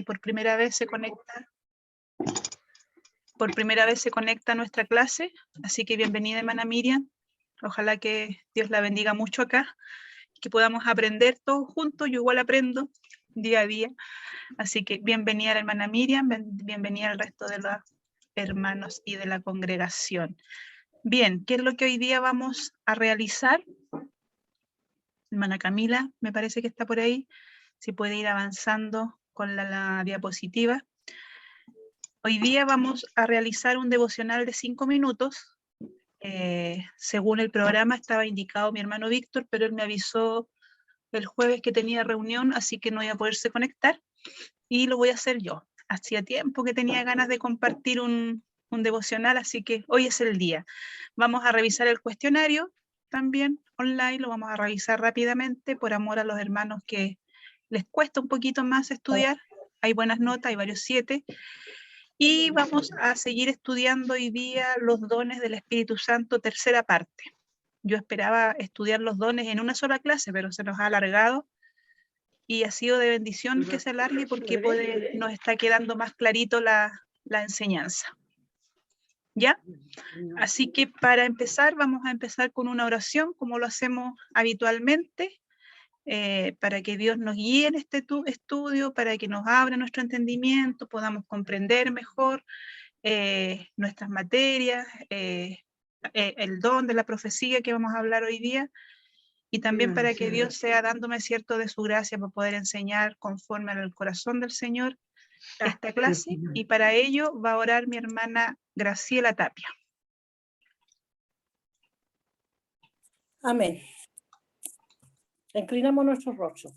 por primera vez se conecta a nuestra clase, así que bienvenida, hermana Miriam. Ojalá que Dios la bendiga mucho acá, que podamos aprender todos juntos. Yo igual aprendo día a día, así que bienvenida la hermana Miriam, bienvenida al resto de los hermanos y de la congregación. Bien, ¿qué es lo que hoy día vamos a realizar? Hermana Camila, me parece que está por ahí, si puede ir avanzando con la diapositiva. Hoy día vamos a realizar un devocional de 5 minutos. Según el programa estaba indicado mi hermano Víctor, pero él me avisó el jueves que tenía reunión, así que no iba a poderse conectar, y lo voy a hacer yo. Hacía tiempo que tenía ganas de compartir un devocional, así que hoy es el día. Vamos a revisar el cuestionario también online, lo vamos a revisar rápidamente por amor a los hermanos que les cuesta un poquito más estudiar. Hay buenas notas, hay varios 7. Y vamos a seguir estudiando hoy día los dones del Espíritu Santo, tercera parte. Yo esperaba estudiar los dones en una sola clase, pero se nos ha alargado y ha sido de bendición que se alargue porque nos está quedando más clarito la enseñanza. ¿Ya? Así que para empezar, vamos a empezar con una oración, como lo hacemos habitualmente, para que Dios nos guíe en este estudio, para que nos abra nuestro entendimiento, podamos comprender mejor nuestras materias, el don de la profecía que vamos a hablar hoy día, y también para que Dios sea dándome cierto de su gracia para poder enseñar conforme al corazón del Señor esta clase, y para ello va a orar mi hermana Graciela Tapia. Amén. Inclinamos nuestros rostros.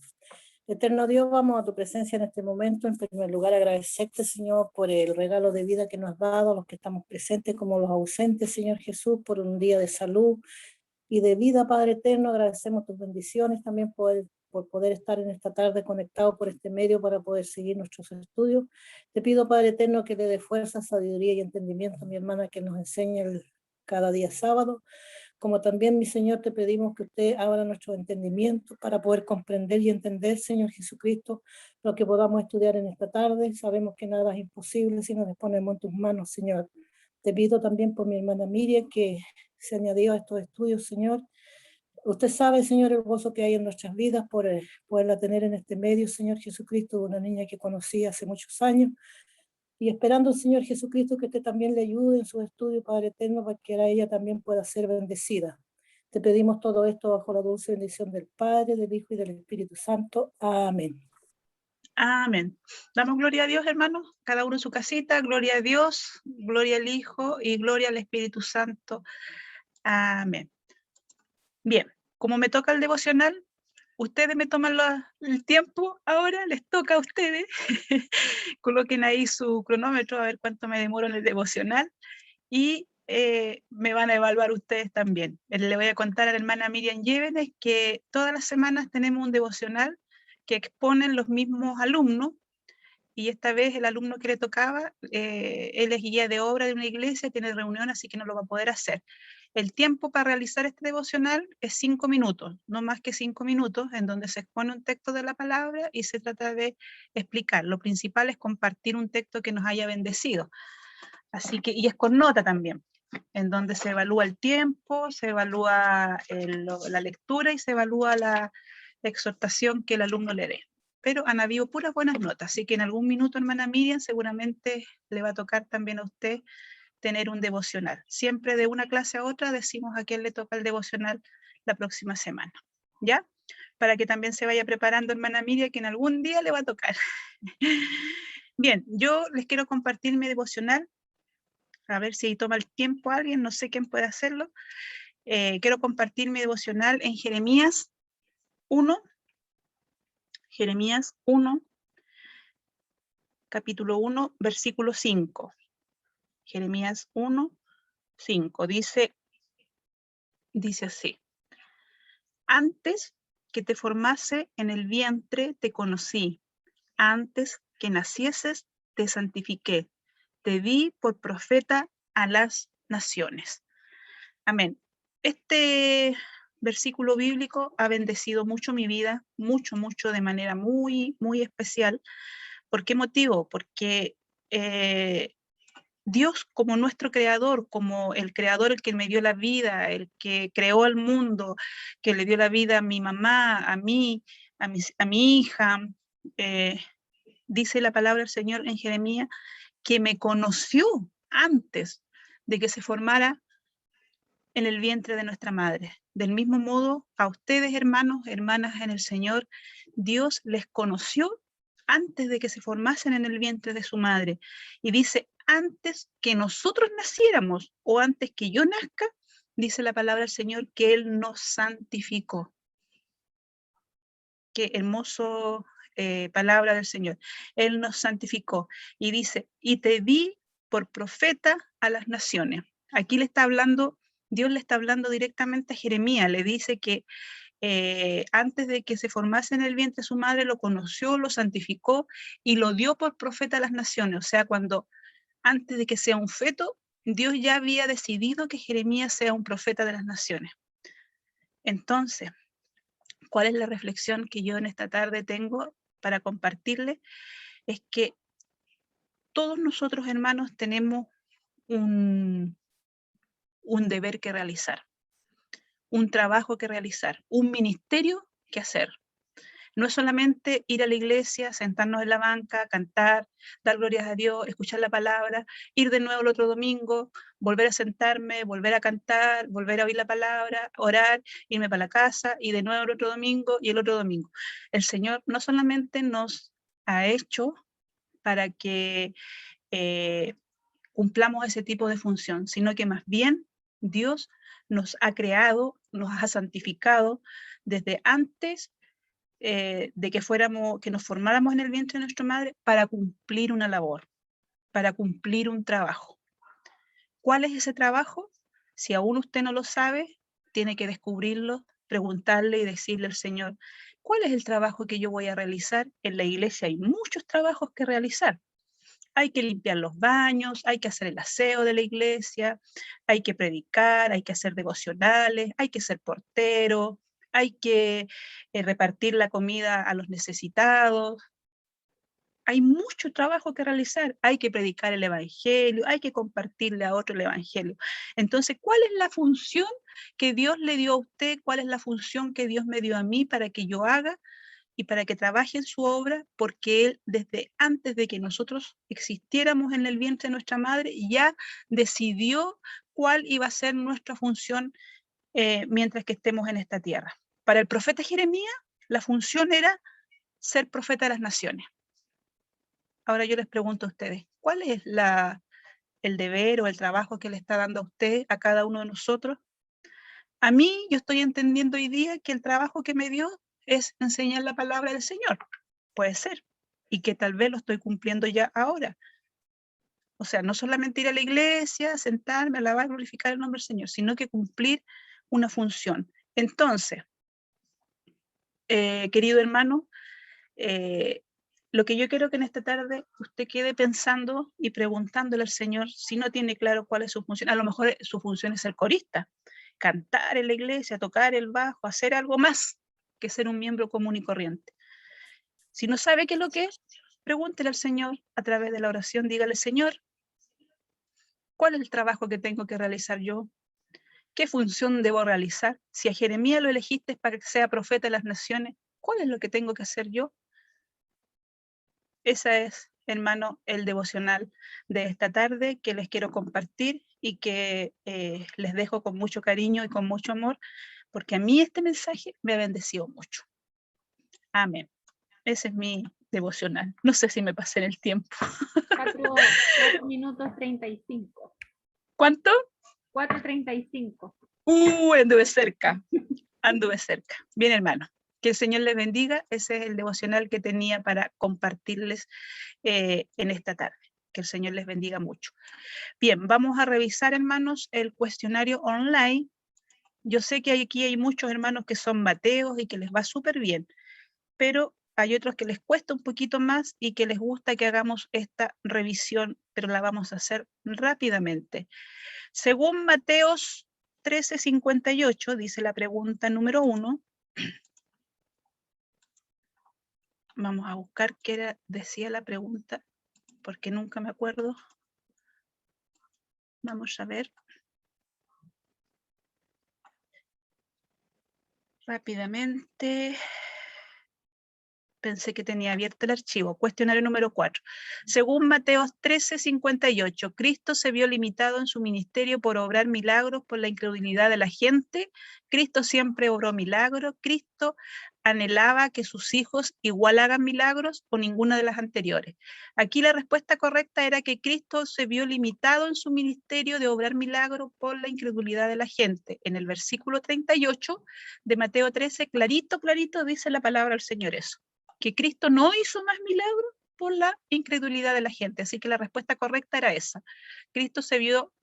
Eterno Dios, vamos a tu presencia en este momento. En primer lugar, agradecerte, Señor, por el regalo de vida que nos has dado a los que estamos presentes como los ausentes, Señor Jesús, por un día de salud y de vida, Padre eterno. Agradecemos tus bendiciones también por poder estar en esta tarde conectado por este medio para poder seguir nuestros estudios. Te pido, Padre eterno, que le dé fuerza, sabiduría y entendimiento a mi hermana que nos enseñe cada día sábado. Como también, mi Señor, te pedimos que usted abra nuestro entendimiento para poder comprender y entender, Señor Jesucristo, lo que podamos estudiar en esta tarde. Sabemos que nada es imposible si nos ponemos en tus manos, Señor. Te pido también por mi hermana Miriam que se añadió a estos estudios, Señor. Usted sabe, Señor, el gozo que hay en nuestras vidas por poderla tener en este medio, Señor Jesucristo, una niña que conocí hace muchos años. Y esperando, Señor Jesucristo, que usted también le ayude en sus estudios, Padre eterno, para que ella también pueda ser bendecida. Te pedimos todo esto bajo la dulce bendición del Padre, del Hijo y del Espíritu Santo. Amén. Amén. Damos gloria a Dios, hermanos, cada uno en su casita. Gloria a Dios, gloria al Hijo y gloria al Espíritu Santo. Amén. Bien, como me toca el devocional, ustedes me toman el tiempo ahora, les toca a ustedes. Coloquen ahí su cronómetro a ver cuánto me demoro en el devocional, y me van a evaluar ustedes también. Le voy a contar a la hermana Miriam Llévenes que todas las semanas tenemos un devocional que exponen los mismos alumnos, y esta vez el alumno que le tocaba, él es guía de obra de una iglesia, tiene reunión, así que no lo va a poder hacer. El tiempo para realizar este devocional es 5 minutos, no más que 5 minutos, en donde se expone un texto de la palabra y se trata de explicar. Lo principal es compartir un texto que nos haya bendecido. Así que, y es con nota también, en donde se evalúa el tiempo, se evalúa la lectura y se evalúa la exhortación que el alumno le dé. Pero han habido puras buenas notas, así que en algún minuto, hermana Miriam, seguramente le va a tocar también a usted tener un devocional. Siempre de una clase a otra decimos a quién le toca el devocional la próxima semana, ¿ya? Para que también se vaya preparando, hermana Miriam, que en algún día le va a tocar. Bien, yo les quiero compartir mi devocional, a ver si toma el tiempo alguien, no sé quién puede hacerlo. Quiero compartir mi devocional en Jeremías 1, capítulo 1, versículo 5. Jeremías 1, 5. Dice así: antes que te formase en el vientre te conocí, antes que nacieses te santifiqué, te di por profeta a las naciones. Amén. Este versículo bíblico ha bendecido mucho mi vida, mucho, de manera muy, muy especial, ¿Por qué motivo? Porque Dios, como nuestro creador, como el creador, el que me dio la vida, el que creó el mundo, que le dio la vida a mi mamá, a mí, a mi hija, dice la palabra del Señor en Jeremías, que me conoció antes de que se formara en el vientre de nuestra madre. Del mismo modo, a ustedes, hermanos, hermanas en el Señor, Dios les conoció antes de que se formasen en el vientre de su madre. Y dice, antes que nosotros naciéramos o antes que yo nazca, dice la palabra del Señor, que Él nos santificó. Qué hermoso palabra del Señor. Él nos santificó. Y dice, y te di por profeta a las naciones. Aquí le está hablando, Dios le está hablando directamente a Jeremías. Le dice que antes de que se formase en el vientre su madre, lo conoció, lo santificó y lo dio por profeta a las naciones. O sea, cuando antes de que sea un feto, Dios ya había decidido que Jeremías sea un profeta de las naciones. Entonces, ¿cuál es la reflexión que yo en esta tarde tengo para compartirles? Es que todos nosotros, hermanos, tenemos un deber que realizar, un trabajo que realizar, un ministerio que hacer. No es solamente ir a la iglesia, sentarnos en la banca, cantar, dar glorias a Dios, escuchar la palabra, ir de nuevo el otro domingo, volver a sentarme, volver a cantar, volver a oír la palabra, orar, irme para la casa y de nuevo el otro domingo y el otro domingo. El Señor no solamente nos ha hecho para que cumplamos ese tipo de función, sino que más bien Dios nos ha creado, nos ha santificado desde antes de que nos formáramos en el vientre de nuestra madre para cumplir una labor, para cumplir un trabajo. ¿Cuál es ese trabajo? Si aún usted no lo sabe, tiene que descubrirlo, preguntarle y decirle al Señor, ¿cuál es el trabajo que yo voy a realizar? En la iglesia hay muchos trabajos que realizar. Hay que limpiar los baños, hay que hacer el aseo de la iglesia, hay que predicar, hay que hacer devocionales, hay que ser portero, hay que repartir la comida a los necesitados. Hay mucho trabajo que realizar, hay que predicar el evangelio, hay que compartirle a otro el evangelio. Entonces, ¿cuál es la función que Dios le dio a usted? ¿Cuál es la función que Dios me dio a mí para que yo haga y para que trabaje en su obra? Porque Él, desde antes de que nosotros existiéramos en el vientre de nuestra madre, ya decidió cuál iba a ser nuestra función mientras que estemos en esta tierra. Para el profeta Jeremías, la función era ser profeta de las naciones. Ahora yo les pregunto a ustedes, ¿cuál es el deber o el trabajo que le está dando a usted, a cada uno de nosotros? A mí, yo estoy entendiendo hoy día que el trabajo que me dio es enseñar la palabra del Señor. Puede ser. Y que tal vez lo estoy cumpliendo ya ahora. O sea, no solamente ir a la iglesia, sentarme, alabar, glorificar el nombre del Señor, sino que cumplir una función. Entonces, querido hermano, lo que yo quiero que en esta tarde usted quede pensando y preguntándole al Señor si no tiene claro cuál es su función. A lo mejor su función es ser corista, cantar en la iglesia, tocar el bajo, hacer algo más que ser un miembro común y corriente. Si no sabe qué es lo que es, pregúntele al Señor a través de la oración. Dígale, Señor, ¿cuál es el trabajo que tengo que realizar yo? ¿Qué función debo realizar? Si a Jeremías lo elegiste para que sea profeta de las naciones, ¿cuál es lo que tengo que hacer yo? Esa es, hermano, el devocional de esta tarde que les quiero compartir y que les dejo con mucho cariño y con mucho amor, porque a mí este mensaje me ha bendecido mucho. Amén. Ese es mi devocional. No sé si me pasé en el tiempo. 4 minutos 35. ¿Cuánto? 4:35. Anduve cerca. Anduve cerca. Bien, hermano. Que el Señor les bendiga. Ese es el devocional que tenía para compartirles en esta tarde. Que el Señor les bendiga mucho. Bien, vamos a revisar, hermanos, el cuestionario online. Yo sé que aquí hay muchos hermanos que son mateos y que les va súper bien, pero hay otros que les cuesta un poquito más y que les gusta que hagamos esta revisión, pero la vamos a hacer rápidamente. Según Mateos 13:58, dice la pregunta número 1, Vamos a buscar qué era, decía la pregunta, porque nunca me acuerdo. Vamos a ver. Rápidamente. Pensé que tenía abierto el archivo. Cuestionario número 4. Según Mateo 13:58, Cristo se vio limitado en su ministerio por obrar milagros por la incredulidad de la gente. Cristo siempre obró milagros. Cristo anhelaba que sus hijos igual hagan milagros o ninguna de las anteriores. Aquí la respuesta correcta era que Cristo se vio limitado en su ministerio de obrar milagros por la incredulidad de la gente. En el versículo 38 de Mateo 13, clarito, clarito dice la palabra del Señor eso, que Cristo no hizo más milagros por la incredulidad de la gente. Así que la respuesta correcta era esa. Cristo se vio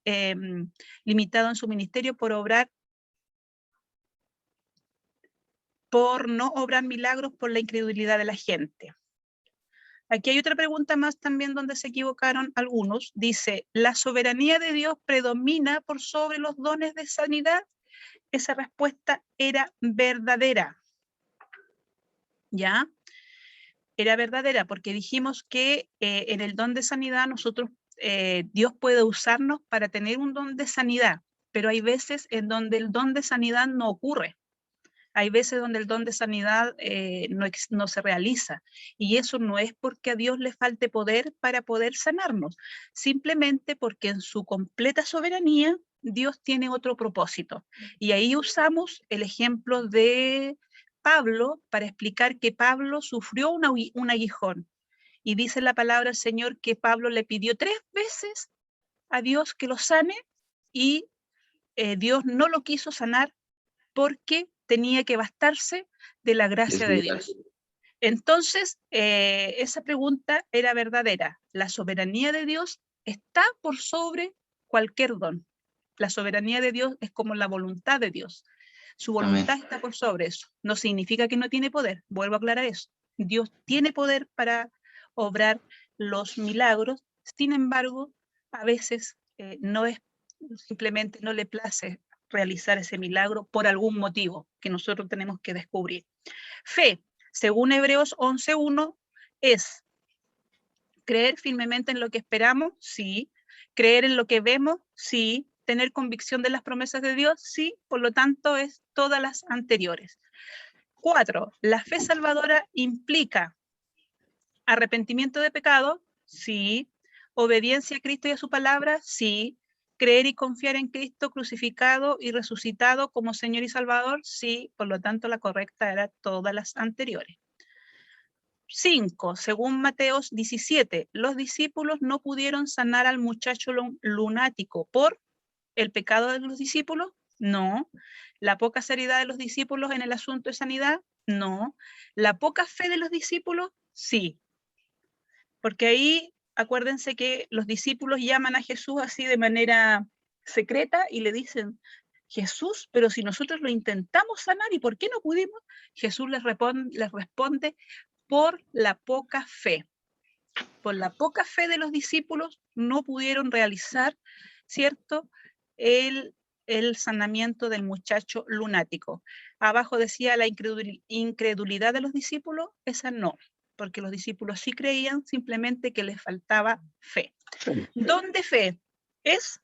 limitado en su ministerio por no obrar milagros por la incredulidad de la gente. Aquí hay otra pregunta más también donde se equivocaron algunos. Dice, ¿la soberanía de Dios predomina por sobre los dones de sanidad? Esa respuesta era verdadera. ¿Ya? Era verdadera porque dijimos que en el don de sanidad nosotros, Dios puede usarnos para tener un don de sanidad, pero hay veces en donde el don de sanidad no ocurre. Hay veces donde el don de sanidad no se realiza, y eso no es porque a Dios le falte poder para poder sanarnos, simplemente porque en su completa soberanía Dios tiene otro propósito. Y ahí usamos el ejemplo de Pablo para explicar que Pablo sufrió un aguijón, y dice la palabra del Señor que Pablo le pidió 3 veces a Dios que lo sane, y Dios no lo quiso sanar porque tenía que bastarse de la gracia de Dios. Entonces, esa pregunta era verdadera. La soberanía de Dios está por sobre cualquier don. La soberanía de Dios es como la voluntad de Dios. Su voluntad Amén. está por sobre eso. No significa que no tiene poder. Vuelvo a aclarar eso. Dios tiene poder para obrar los milagros. Sin embargo, a veces no es, simplemente no le place realizar ese milagro por algún motivo que nosotros tenemos que descubrir. Fe, según Hebreos 11:1, es creer firmemente en lo que esperamos, sí. Creer en lo que vemos, sí. Tener convicción de las promesas de Dios, sí. Por lo tanto, es todas las anteriores. 4, la fe salvadora implica arrepentimiento de pecado, sí. Obediencia a Cristo y a su palabra, sí. Creer y confiar en Cristo crucificado y resucitado como Señor y Salvador, sí. Por lo tanto, la correcta era todas las anteriores. 5, según Mateos 17, los discípulos no pudieron sanar al muchacho lunático por el pecado de los discípulos, no. La poca seriedad de los discípulos en el asunto de sanidad, no. La poca fe de los discípulos, sí. Porque ahí, acuérdense que los discípulos llaman a Jesús así de manera secreta y le dicen, Jesús, pero si nosotros lo intentamos sanar, ¿y por qué no pudimos? Jesús les responde por la poca fe. Por la poca fe de los discípulos no pudieron realizar, ¿cierto?, el sanamiento del muchacho lunático. Abajo decía la incredulidad de los discípulos, esa no, porque los discípulos sí creían, simplemente que les faltaba fe. ¿Don de fe es?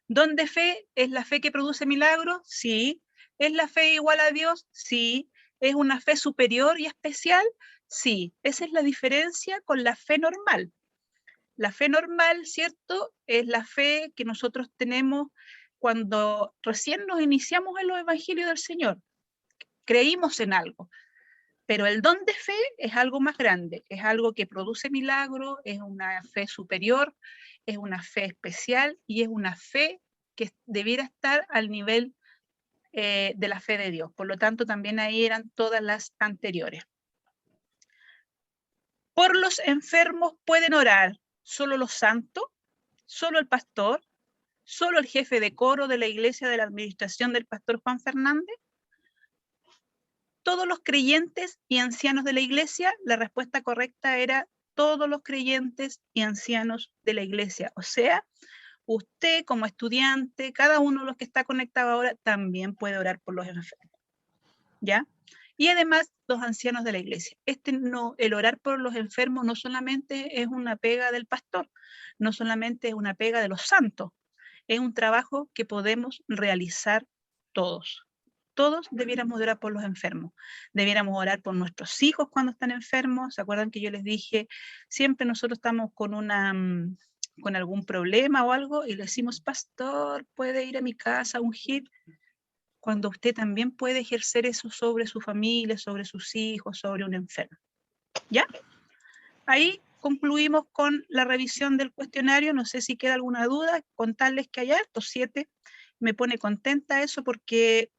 ¿Don de fe es la fe que produce milagros? Sí. ¿Es la fe igual a Dios? Sí. ¿Es una fe superior y especial? Sí. Esa es la diferencia con la fe normal. La fe normal, ¿cierto?, es la fe que nosotros tenemos cuando recién nos iniciamos en los evangelios del Señor. Creímos en algo. Pero el don de fe es algo más grande, es algo que produce milagros, es una fe superior, es una fe especial y es una fe que debiera estar al nivel de la fe de Dios. Por lo tanto, también ahí eran todas las anteriores. Por los enfermos pueden orar solo los santos, solo el pastor, solo el jefe de coro de la iglesia de la administración del pastor Juan Fernández. Todos los creyentes y ancianos de la iglesia. La respuesta correcta era todos los creyentes y ancianos de la iglesia. O sea, usted como estudiante, cada uno de los que está conectado ahora, también puede orar por los enfermos. ¿Ya? y además los ancianos de la iglesia. El orar por los enfermos no solamente es una pega del pastor, no solamente es una pega de los santos, es un trabajo que podemos realizar todos. Todos debiéramos orar por los enfermos. Debiéramos orar por nuestros hijos cuando están enfermos. ¿Se acuerdan que yo les dije, siempre nosotros estamos con algún problema o algo y le decimos, pastor, ¿puede ir a mi casa a ungir? Cuando usted también puede ejercer eso sobre su familia, sobre sus hijos, sobre un enfermo. ¿Ya? Ahí concluimos con la revisión del cuestionario. No sé si queda alguna duda, contarles que hay hartos 7. Me pone contenta eso porque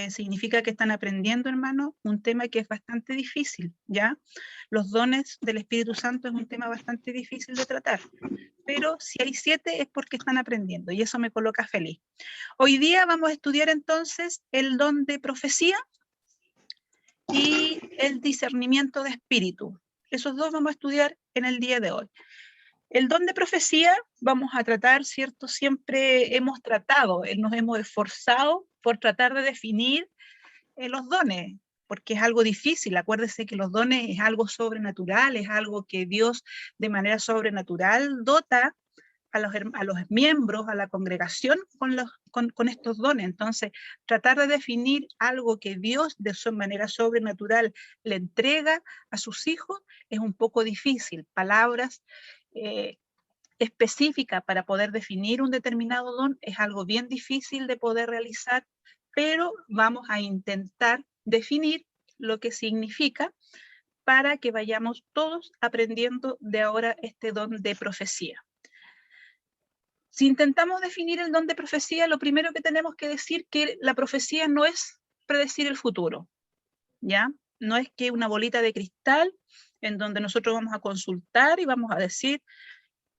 significa que están aprendiendo, hermano, un tema que es bastante difícil, ¿ya? Los dones del Espíritu Santo es un tema bastante difícil de tratar, pero si hay 7 es porque están aprendiendo y eso me coloca feliz. Hoy día vamos a estudiar entonces el don de profecía y el discernimiento de espíritu. Esos dos vamos a estudiar en el día de hoy. El don de profecía vamos a tratar, ¿cierto? Siempre hemos tratado, nos hemos esforzado por tratar de definir los dones, porque es algo difícil. Acuérdese que los dones es algo sobrenatural, es algo que Dios de manera sobrenatural dota a los miembros, a la congregación con estos dones. Entonces, tratar de definir algo que Dios de su manera sobrenatural le entrega a sus hijos es un poco difícil. Palabras específicas para poder definir un determinado don es algo bien difícil de poder realizar, pero vamos a intentar definir lo que significa para que vayamos todos aprendiendo de ahora este don de profecía. Si intentamos definir el don de profecía, lo primero que tenemos que decir que la profecía no es predecir el futuro, ¿ya? No es que una bolita de cristal en donde nosotros vamos a consultar y vamos a decir,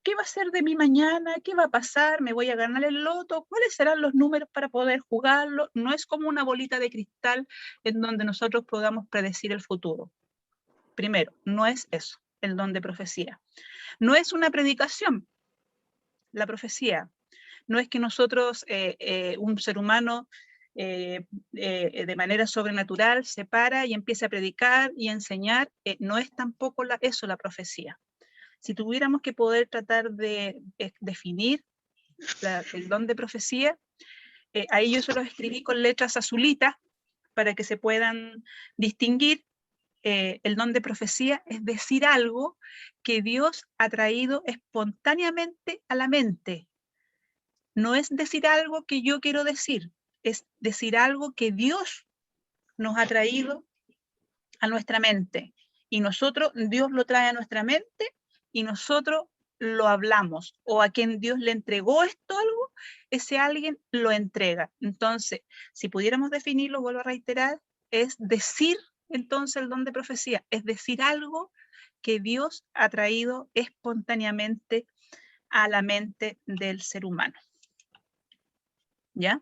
¿qué va a ser de mí mañana? ¿Qué va a pasar? ¿Me voy a ganar el loto? ¿Cuáles serán los números para poder jugarlo? No es como una bolita de cristal en donde nosotros podamos predecir el futuro. Primero, no es eso, el don de profecía. No es una predicación, la profecía. No es que nosotros, un ser humano, de manera sobrenatural se para y empieza a predicar y a enseñar. No es tampoco eso la profecía. Si tuviéramos que poder tratar de definir el don de profecía, ahí yo se los escribí con letras azulitas para que se puedan distinguir. El don de profecía es decir algo que Dios ha traído espontáneamente a la mente. No es decir algo que yo quiero decir, es decir algo que Dios nos ha traído a nuestra mente. Y Dios lo trae a nuestra mente y nosotros lo hablamos. O a quien Dios le entregó esto algo, ese alguien lo entrega. Entonces, si pudiéramos definirlo, vuelvo a reiterar, es decir, entonces el don de profecía, es decir algo que Dios ha traído espontáneamente a la mente del ser humano. ¿Ya?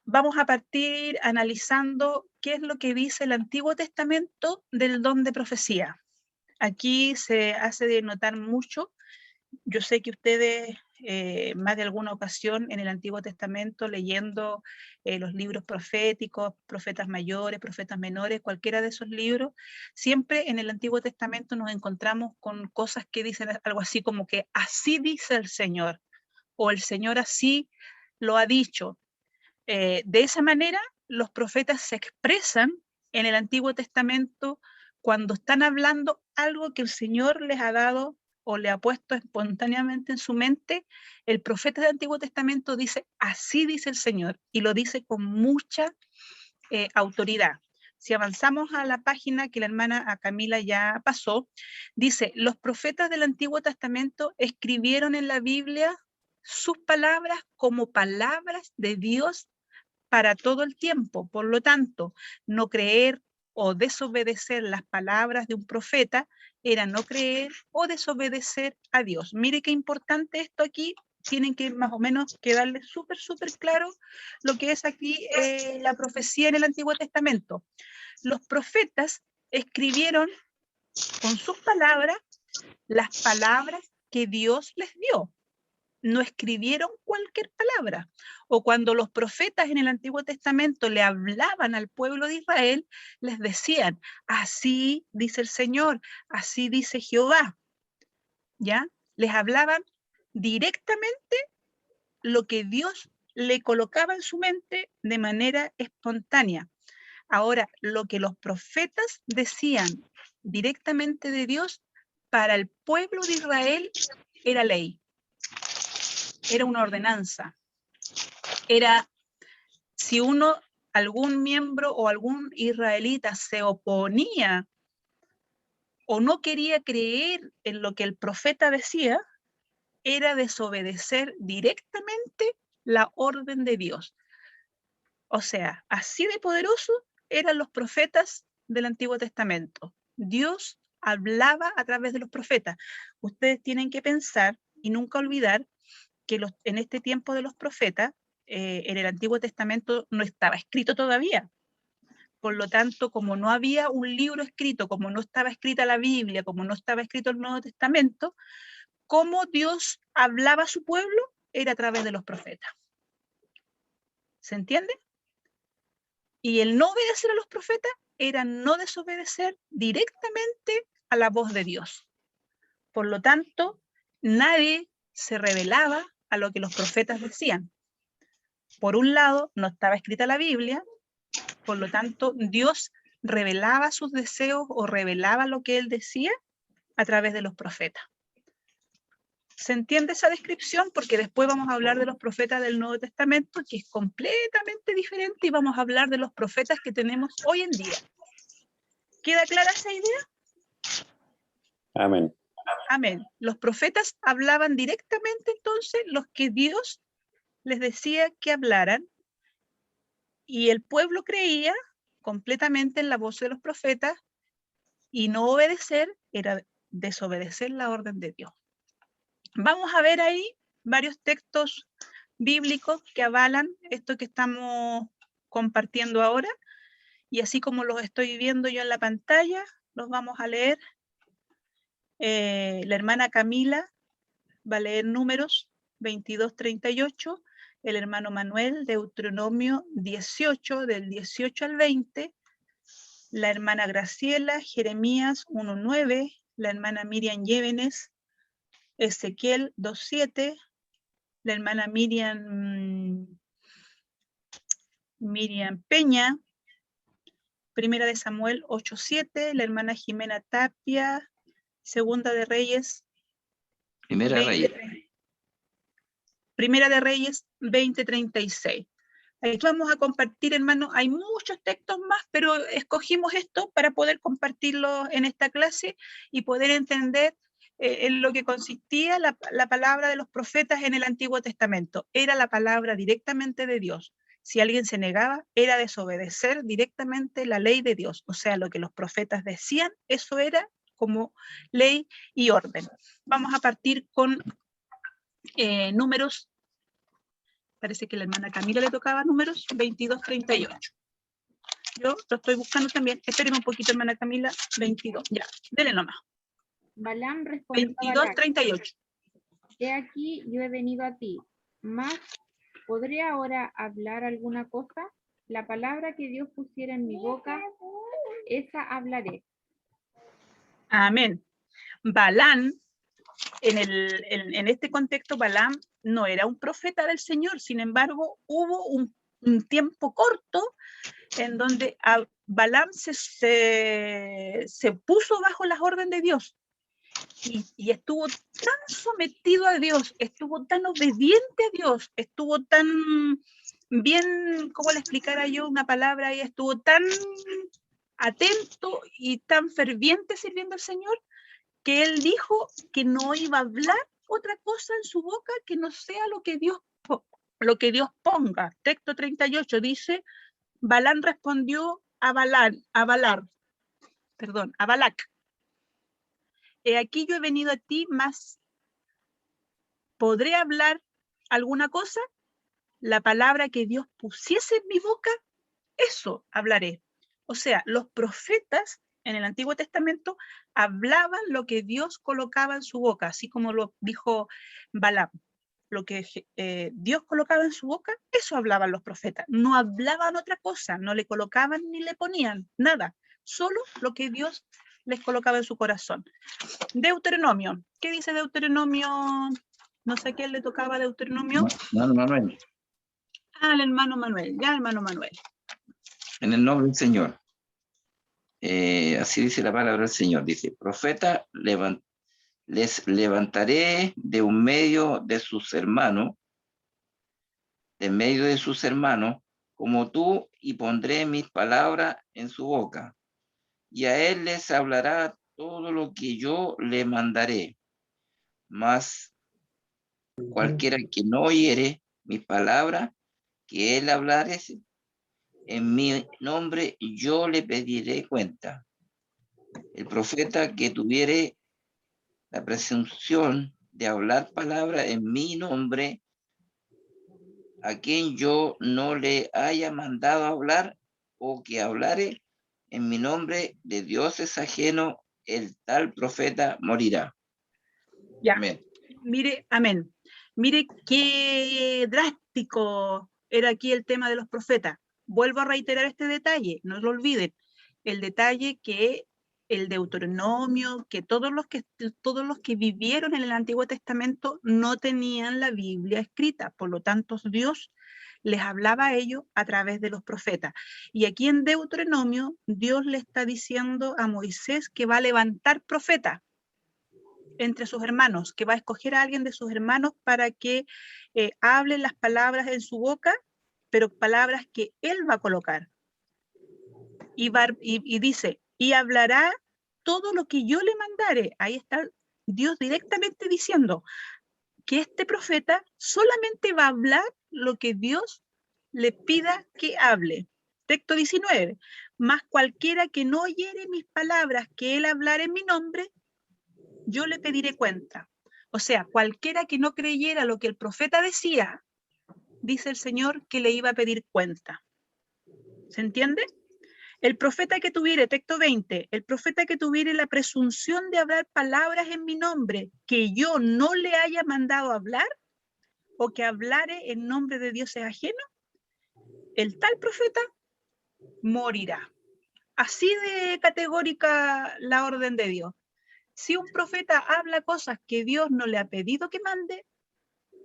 Vamos a partir analizando qué es lo que dice el Antiguo Testamento del don de profecía. Aquí se hace de notar mucho. Yo sé que ustedes, más de alguna ocasión en el Antiguo Testamento, leyendo los libros proféticos, profetas mayores, profetas menores, cualquiera de esos libros, siempre en el Antiguo Testamento nos encontramos con cosas que dicen algo así como que así dice el Señor, o el Señor así lo ha dicho. De esa manera, los profetas se expresan en el Antiguo Testamento cuando están hablando algo que el Señor les ha dado o le ha puesto espontáneamente en su mente. El profeta del Antiguo Testamento dice, así dice el Señor, y lo dice con mucha autoridad. Si avanzamos a la página que la hermana Camila ya pasó, dice, los profetas del Antiguo Testamento escribieron en la Biblia sus palabras como palabras de Dios para todo el tiempo. Por lo tanto, no creer o desobedecer las palabras de un profeta era no creer o desobedecer a Dios. Mire qué importante esto aquí. Tienen que más o menos quedarles súper claro lo que es aquí la profecía en el Antiguo Testamento. Los profetas escribieron con sus palabras las palabras que Dios les dio. no escribieron cualquier palabra. O cuando los profetas en el Antiguo Testamento le hablaban al pueblo de Israel, les decían, así dice el Señor, así dice Jehová. ¿Ya? Les hablaban directamente lo que Dios le colocaba en su mente de manera espontánea. Ahora, lo que los profetas decían directamente de Dios para el pueblo de Israel era ley, era una ordenanza, era si algún miembro o algún israelita se oponía o no quería creer en lo que el profeta decía, era desobedecer directamente la orden de Dios. O sea, así de poderoso eran los profetas del Antiguo Testamento. Dios hablaba a través de los profetas. Ustedes tienen que pensar y nunca olvidar que en este tiempo de los profetas, en el Antiguo Testamento no estaba escrito todavía. Por lo tanto, como no había un libro escrito, como no estaba escrita la Biblia, como no estaba escrito el Nuevo Testamento, cómo Dios hablaba a su pueblo era a través de los profetas. ¿Se entiende? Y el no obedecer a los profetas era no desobedecer directamente a la voz de Dios. Por lo tanto, nadie se rebelaba a lo que los profetas decían. Por un lado, no estaba escrita la Biblia, por lo tanto, Dios revelaba sus deseos o revelaba lo que él decía a través de los profetas. ¿Se entiende esa descripción? Porque después vamos a hablar de los profetas del Nuevo Testamento, que es completamente diferente, y vamos a hablar de los profetas que tenemos hoy en día. ¿Queda clara esa idea? Amén. Amén. Los profetas hablaban directamente entonces los que Dios les decía que hablaran, y el pueblo creía completamente en la voz de los profetas, y no obedecer era desobedecer la orden de Dios. Vamos a ver ahí varios textos bíblicos que avalan esto que estamos compartiendo ahora, y así como los estoy viendo yo en la pantalla, los vamos a leer. La hermana Camila va a leer Números 22:38, el hermano Manuel Deuteronomio 18, del 18 al 20, la hermana Graciela Jeremías 1:9, la hermana Miriam Llévenes Ezequiel 2:7, la hermana Miriam Peña, Primera de Samuel 8:7, la hermana Jimena Tapia, Segunda de Reyes. Primera de Reyes 20:36. Aquí vamos a compartir, hermanos, hay muchos textos más, pero escogimos esto para poder compartirlo en esta clase y poder entender en lo que consistía la palabra de los profetas en el Antiguo Testamento. Era la palabra directamente de Dios. Si alguien se negaba, era desobedecer directamente la ley de Dios. O sea, lo que los profetas decían, eso era como ley y orden. Vamos a partir con Números. Parece que la hermana Camila le tocaba Números 22:38. Yo lo estoy buscando también. Espérenme un poquito, hermana Camila. 22. Ya, dele nomás. Balaam respondió a 22:38. He aquí, yo he venido a ti, mas ¿podré ahora hablar alguna cosa? La palabra que Dios pusiera en mi boca, esa hablaré. Amén. Balaam, en este contexto, Balaam no era un profeta del Señor. Sin embargo, hubo un tiempo corto en donde Balaam se puso bajo las órdenes de Dios y estuvo tan sometido a Dios, estuvo tan obediente a Dios, estuvo tan bien, ¿cómo le explicara yo una palabra? Y estuvo tan atento y tan ferviente sirviendo al Señor, que él dijo que no iba a hablar otra cosa en su boca que no sea lo que Dios ponga. Texto 38 dice: Balaam respondió a Balac. He aquí yo he venido a ti, mas ¿podré hablar alguna cosa? La palabra que Dios pusiese en mi boca, eso hablaré. O sea, los profetas en el Antiguo Testamento hablaban lo que Dios colocaba en su boca, así como lo dijo Balaam. lo que Dios colocaba en su boca, eso hablaban los profetas. No hablaban otra cosa, no le colocaban ni le ponían nada, solo lo que Dios les colocaba en su corazón. Deuteronomio. ¿Qué dice Deuteronomio? No sé a quién le tocaba Deuteronomio. Hermano Manuel. Al hermano Manuel, ya hermano Manuel. En el nombre del Señor. Así dice la palabra del Señor. Dice, profeta, les levantaré de un medio de sus hermanos, como tú, y pondré mis palabras en su boca. Y a él les hablará todo lo que yo le mandaré. Mas cualquiera que no oyere mis palabras, que él hablare en mi nombre, yo le pediré cuenta. El profeta que tuviere la presunción de hablar palabras en mi nombre, a quien yo no le haya mandado hablar, o que hablare en mi nombre de dioses ajenos, el tal profeta morirá. Ya. Amén. Mire, amén. Mire qué drástico era aquí el tema de los profetas. Vuelvo a reiterar este detalle, no lo olviden. El detalle que el Deuteronomio, que todos los que vivieron en el Antiguo Testamento no tenían la Biblia escrita. Por lo tanto, Dios les hablaba a ellos a través de los profetas. Y aquí en Deuteronomio, Dios le está diciendo a Moisés que va a levantar profetas entre sus hermanos, que va a escoger a alguien de sus hermanos para que hable las palabras en su boca, pero palabras que él va a colocar. Y dice, y hablará todo lo que yo le mandare. Ahí está Dios directamente diciendo que este profeta solamente va a hablar lo que Dios le pida que hable. Texto 19, mas cualquiera que no oyere mis palabras que él hablara en mi nombre, yo le pediré cuenta. O sea, cualquiera que no creyera lo que el profeta decía, dice el Señor que le iba a pedir cuenta. ¿Se entiende? El profeta que tuviere, texto 20, el profeta que tuviere la presunción de hablar palabras en mi nombre que yo no le haya mandado hablar, o que hablare en nombre de dioses ajenos, el tal profeta morirá. Así de categórica la orden de Dios. Si un profeta habla cosas que Dios no le ha pedido que mande,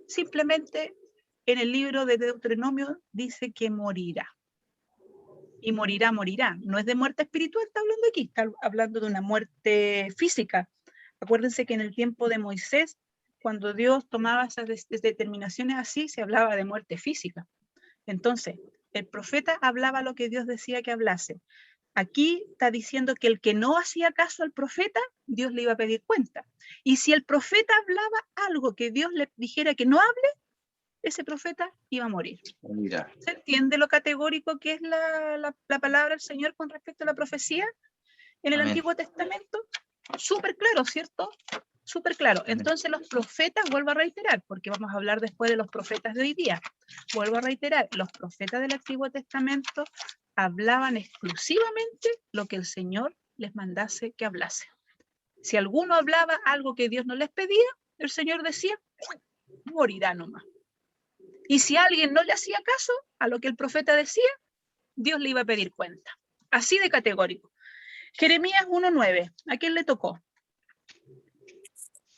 simplemente en el libro de Deuteronomio dice que morirá. Y morirá, morirá. No es de muerte espiritual, está hablando aquí, está hablando de una muerte física. Acuérdense que en el tiempo de Moisés, cuando Dios tomaba esas determinaciones así, se hablaba de muerte física. Entonces, el profeta hablaba lo que Dios decía que hablase. Aquí está diciendo que el que no hacía caso al profeta, Dios le iba a pedir cuenta. Y si el profeta hablaba algo que Dios le dijera que no hable, ese profeta iba a morir. Mira. ¿Se entiende lo categórico que es la palabra del Señor con respecto a la profecía en el Amén. Antiguo Testamento? Súper claro, ¿cierto? Súper claro. Entonces los profetas, vuelvo a reiterar, porque vamos a hablar después de los profetas de hoy día. Vuelvo a reiterar, los profetas del Antiguo Testamento hablaban exclusivamente lo que el Señor les mandase que hablase. Si alguno hablaba algo que Dios no les pedía, el Señor decía, morirá nomás. Y si alguien no le hacía caso a lo que el profeta decía, Dios le iba a pedir cuenta. Así de categórico. Jeremías 1:9. ¿A quién le tocó?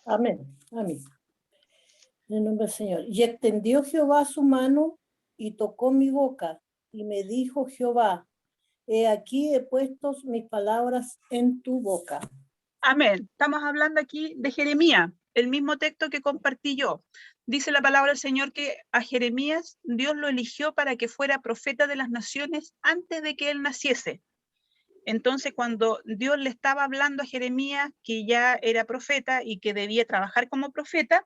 Amén, amén. En el nombre del Señor. Y extendió Jehová su mano y tocó mi boca, y me dijo Jehová, he aquí he puesto mis palabras en tu boca. Amén. Estamos hablando aquí de Jeremías, el mismo texto que compartí yo. Dice la palabra del Señor que a Jeremías Dios lo eligió para que fuera profeta de las naciones antes de que él naciese. Entonces, cuando Dios le estaba hablando a Jeremías que ya era profeta y que debía trabajar como profeta,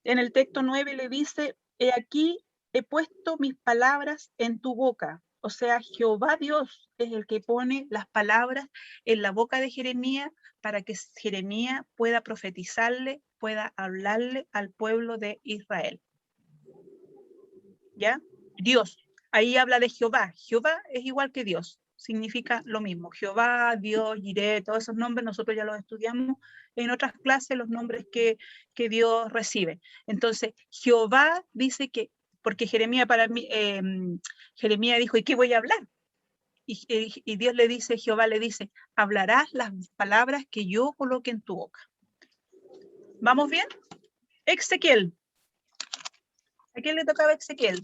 en el texto 9 le dice, he aquí he puesto mis palabras en tu boca. O sea, Jehová Dios es el que pone las palabras en la boca de Jeremías para que Jeremías pueda profetizarle, pueda hablarle al pueblo de Israel. ¿Ya? Dios. Ahí habla de Jehová. Jehová es igual que Dios. significa lo mismo. Jehová, Dios, Jireh, todos esos nombres nosotros ya los estudiamos en otras clases, los nombres que Dios recibe. Entonces, Jehová dice que, porque Jeremías Jeremías dijo, ¿y qué voy a hablar? Y Dios le dice, Jehová le dice, hablarás las palabras que yo coloque en tu boca. ¿Vamos bien? Ezequiel. ¿A quién le tocaba Ezequiel?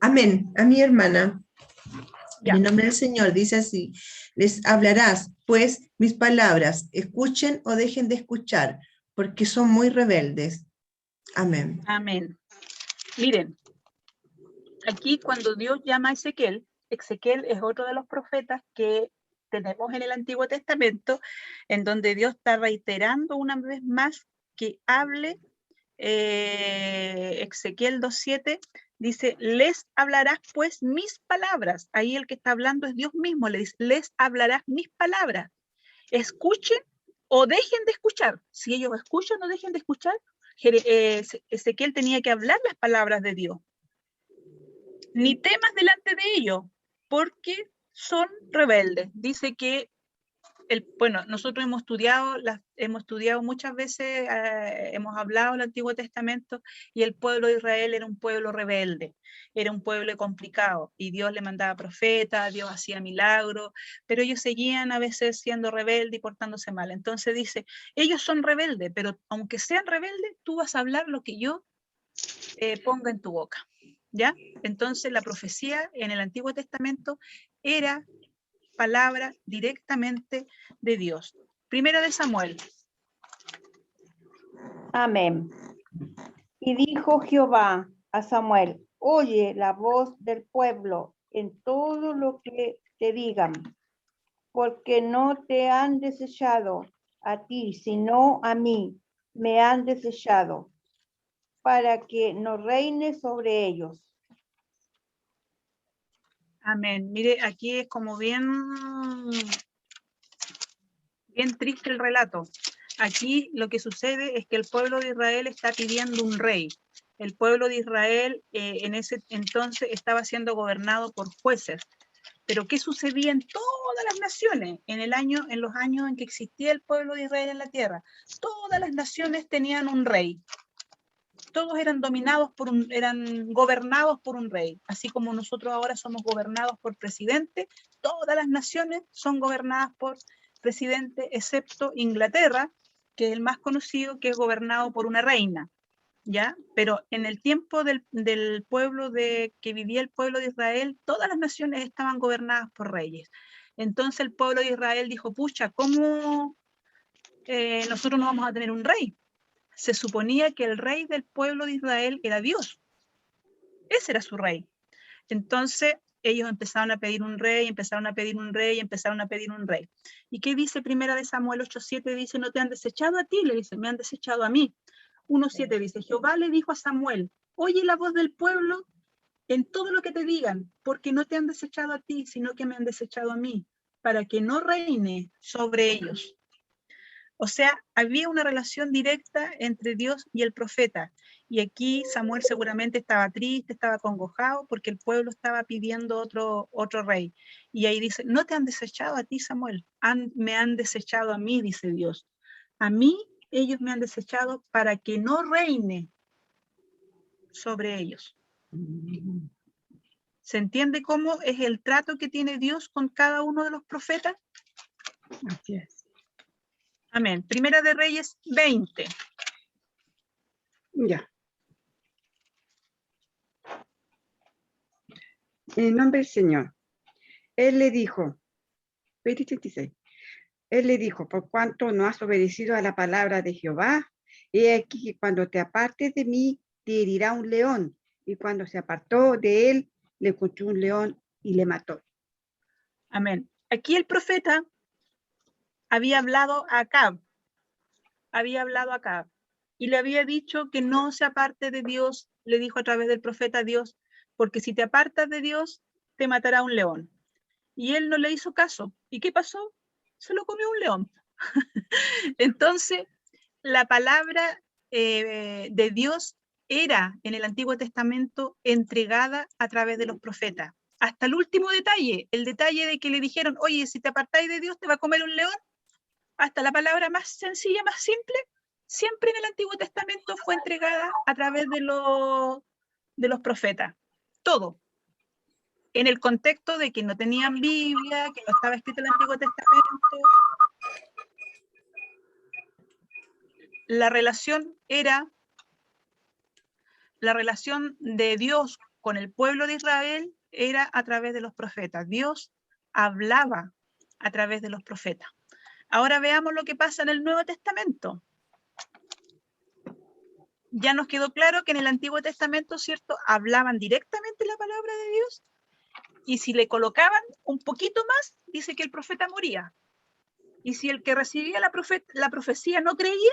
Amén. A mi hermana. Ya. En el nombre del Señor dice así: les hablarás, pues, mis palabras, escuchen o dejen de escuchar, porque son muy rebeldes. Amén. Amén. Miren, aquí cuando Dios llama a Ezequiel, Ezequiel es otro de los profetas que tenemos en el Antiguo Testamento, en donde Dios está reiterando una vez más que hable. Ezequiel 2:7 dice, les hablarás pues mis palabras. Ahí el que está hablando es Dios mismo, le dice, les hablarás mis palabras. Escuchen o dejen de escuchar. Si ellos escuchan o dejen de escuchar, Ezequiel tenía que hablar las palabras de Dios. Ni temas delante de ellos, porque son rebeldes. Dice que, bueno, nosotros hemos estudiado muchas veces, hemos hablado del Antiguo Testamento, y el pueblo de Israel era un pueblo rebelde, era un pueblo complicado, y Dios le mandaba profetas, Dios hacía milagros, pero ellos seguían a veces siendo rebeldes y portándose mal. Entonces dice, ellos son rebeldes, pero aunque sean rebeldes, tú vas a hablar lo que yo ponga en tu boca. ¿Ya? Entonces la profecía en el Antiguo Testamento era palabra directamente de Dios. Primera de Samuel. Amén. Y dijo Jehová a Samuel, oye la voz del pueblo en todo lo que te digan, porque no te han desechado a ti, sino a mí me han desechado, para que no reine sobre ellos. Amén. Mire, aquí es como bien triste el relato. Aquí lo que sucede es que el pueblo de Israel está pidiendo un rey. El pueblo de Israel en ese entonces estaba siendo gobernado por jueces. Pero ¿qué sucedía en todas las naciones? En los años en que existía el pueblo de Israel en la tierra, todas las naciones tenían un rey. Todos eran eran gobernados por un rey. Así como nosotros ahora somos gobernados por presidente, todas las naciones son gobernadas por presidente, excepto Inglaterra, que es el más conocido, que es gobernado por una reina. ¿Ya? Pero en el tiempo del pueblo que vivía el pueblo de Israel, todas las naciones estaban gobernadas por reyes. Entonces el pueblo de Israel dijo, pucha, ¿cómo nosotros no vamos a tener un rey? Se suponía que el rey del pueblo de Israel era Dios. Ese era su rey. Entonces ellos empezaron a pedir un rey, empezaron a pedir un rey, empezaron a pedir un rey. ¿Y qué dice Primera de Samuel 8:7? Dice, no te han desechado a ti, le dice, me han desechado a mí. 1:7 dice, Jehová le dijo a Samuel, oye la voz del pueblo en todo lo que te digan, porque no te han desechado a ti, sino que me han desechado a mí, para que no reine sobre ellos. O sea, había una relación directa entre Dios y el profeta. Y aquí Samuel seguramente estaba triste, estaba acongojado, porque el pueblo estaba pidiendo otro rey. Y ahí dice, no te han desechado a ti, Samuel, me han desechado a mí, dice Dios. A mí ellos me han desechado para que no reine sobre ellos. ¿Se entiende cómo es el trato que tiene Dios con cada uno de los profetas? Así es. Amén. Primera de Reyes 20. Ya. En el nombre del Señor. Él le dijo, 20:36. Él le dijo, por cuanto no has obedecido a la palabra de Jehová, he aquí que cuando te apartes de mí, te herirá un león. Y cuando se apartó de él, le encontró un león y le mató. Amén. Aquí el profeta había hablado a Acab, y le había dicho que no se aparte de Dios, le dijo a través del profeta a Dios, porque si te apartas de Dios, te matará un león. Y él no le hizo caso. ¿Y qué pasó? Se lo comió un león. Entonces, la palabra de Dios era en el Antiguo Testamento entregada a través de los profetas. hasta el último detalle, el detalle de que le dijeron, oye, si te apartáis de Dios te va a comer un león, hasta la palabra más sencilla, más simple, siempre en el Antiguo Testamento fue entregada a través de los profetas. Todo. En el contexto de que no tenían Biblia, que no estaba escrito el Antiguo Testamento. La relación de Dios con el pueblo de Israel era a través de los profetas. Dios hablaba a través de los profetas. Ahora veamos lo que pasa en el Nuevo Testamento. Ya nos quedó claro que en el Antiguo Testamento, ¿cierto?, hablaban directamente la palabra de Dios, y si le colocaban un poquito más, dice que el profeta moría. Y si el que recibía la profecía no creía,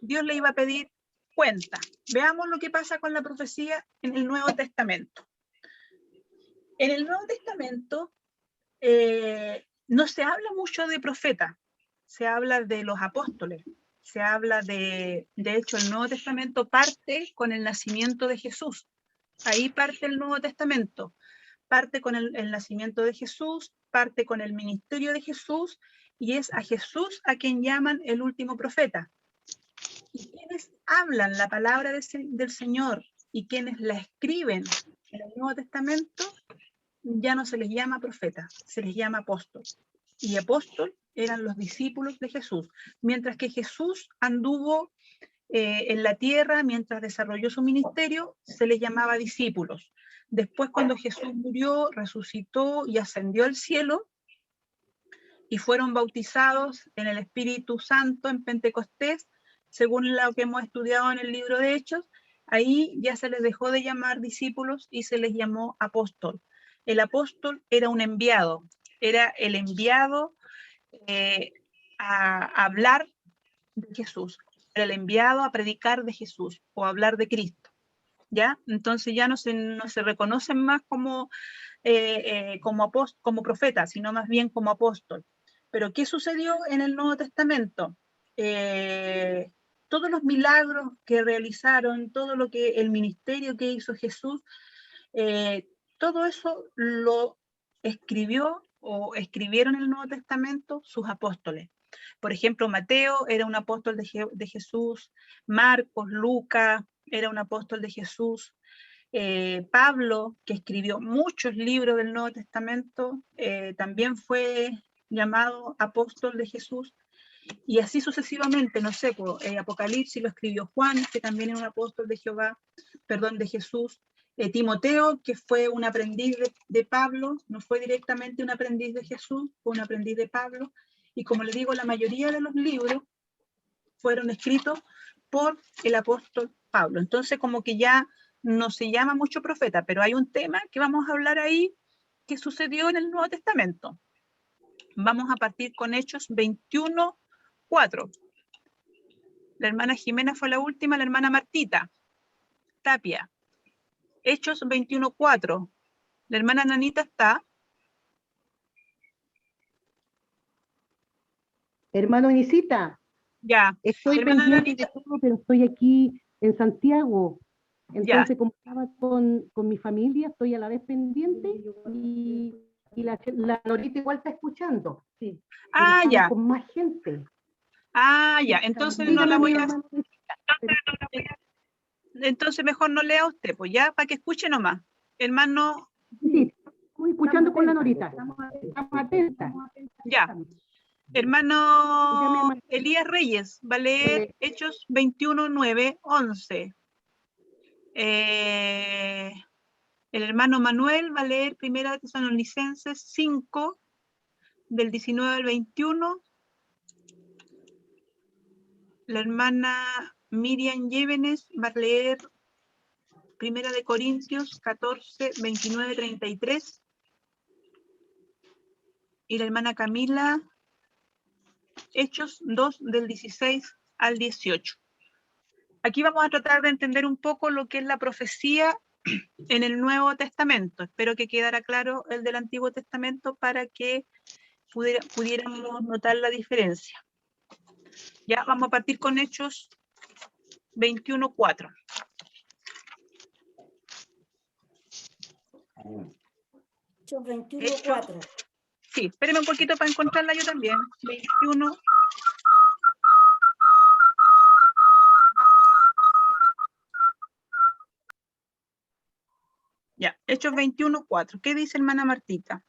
Dios le iba a pedir cuenta. Veamos lo que pasa con la profecía en el Nuevo Testamento. En el Nuevo Testamento no se habla mucho de profetas, se habla de los apóstoles, se habla de hecho, el Nuevo Testamento parte con el nacimiento de Jesús. Ahí parte el Nuevo Testamento, parte con el nacimiento de Jesús, parte con el ministerio de Jesús, y es a Jesús a quien llaman el último profeta. Y quienes hablan la palabra del Señor y quienes la escriben en el Nuevo Testamento, ya no se les llama profeta, se les llama apóstol. Y apóstol eran los discípulos de Jesús. Mientras que Jesús anduvo en la tierra, mientras desarrolló su ministerio, se les llamaba discípulos. Después, cuando Jesús murió, resucitó y ascendió al cielo, y fueron bautizados en el Espíritu Santo en Pentecostés, según lo que hemos estudiado en el libro de Hechos, ahí ya se les dejó de llamar discípulos y se les llamó apóstol. El apóstol era un enviado, era el enviado a hablar de Jesús, era el enviado a predicar de Jesús o a hablar de Cristo. ¿Ya? Entonces ya no se reconocen más como profeta, sino más bien como apóstol. Pero ¿qué sucedió en el Nuevo Testamento? Todos los milagros que realizaron, todo lo que el ministerio que hizo Jesús, todo eso lo escribió o escribieron en el Nuevo Testamento sus apóstoles. Por ejemplo, Mateo era un apóstol de Jesús, Marcos, Lucas era un apóstol de Jesús, Pablo, que escribió muchos libros del Nuevo Testamento, también fue llamado apóstol de Jesús, y así sucesivamente, no sé, Apocalipsis lo escribió Juan, que también era un apóstol de de Jesús, Timoteo, que fue un aprendiz de Pablo, no fue directamente un aprendiz de Jesús, fue un aprendiz de Pablo, y como le digo, la mayoría de los libros fueron escritos por el apóstol Pablo. Entonces, como que ya no se llama mucho profeta, pero hay un tema que vamos a hablar ahí que sucedió en el Nuevo Testamento. Vamos a partir con Hechos 21:4. La hermana Jimena fue la última, la hermana Martita Tapia. Hechos 21:4. La hermana Nanita está. Hermano Inicita, Ya. estoy Hermana pendiente Nanita. de todo, pero estoy aquí en Santiago. Entonces, Ya. como estaba con mi familia, estoy a la vez pendiente y la Norita igual está escuchando. Sí. Ah, ya. Con más gente. Ah, ya. Entonces no la voy a... Entonces mejor no lea usted, pues ya, para que escuche nomás. Hermano... Sí, estoy escuchando con la Norita. Estamos atentas. Ya. Hermano Elías Reyes va a leer Hechos 21:9-11. El hermano Manuel va a leer Primera Tesalonicenses 5, del 19 al 21. La hermana Miriam Llévenes va a leer Primera de Corintios 14, 29-33. Y la hermana Camila, Hechos 2, del 16 al 18. Aquí vamos a tratar de entender un poco lo que es la profecía en el Nuevo Testamento. Espero que quedara claro el del Antiguo Testamento para que pudiéramos notar la diferencia. Ya vamos a partir con Hechos 21:4. Hechos 21:4. Sí, espéreme un poquito para encontrarla yo también. 21. Ya, Hechos 21:4. ¿Qué dice hermana Martita?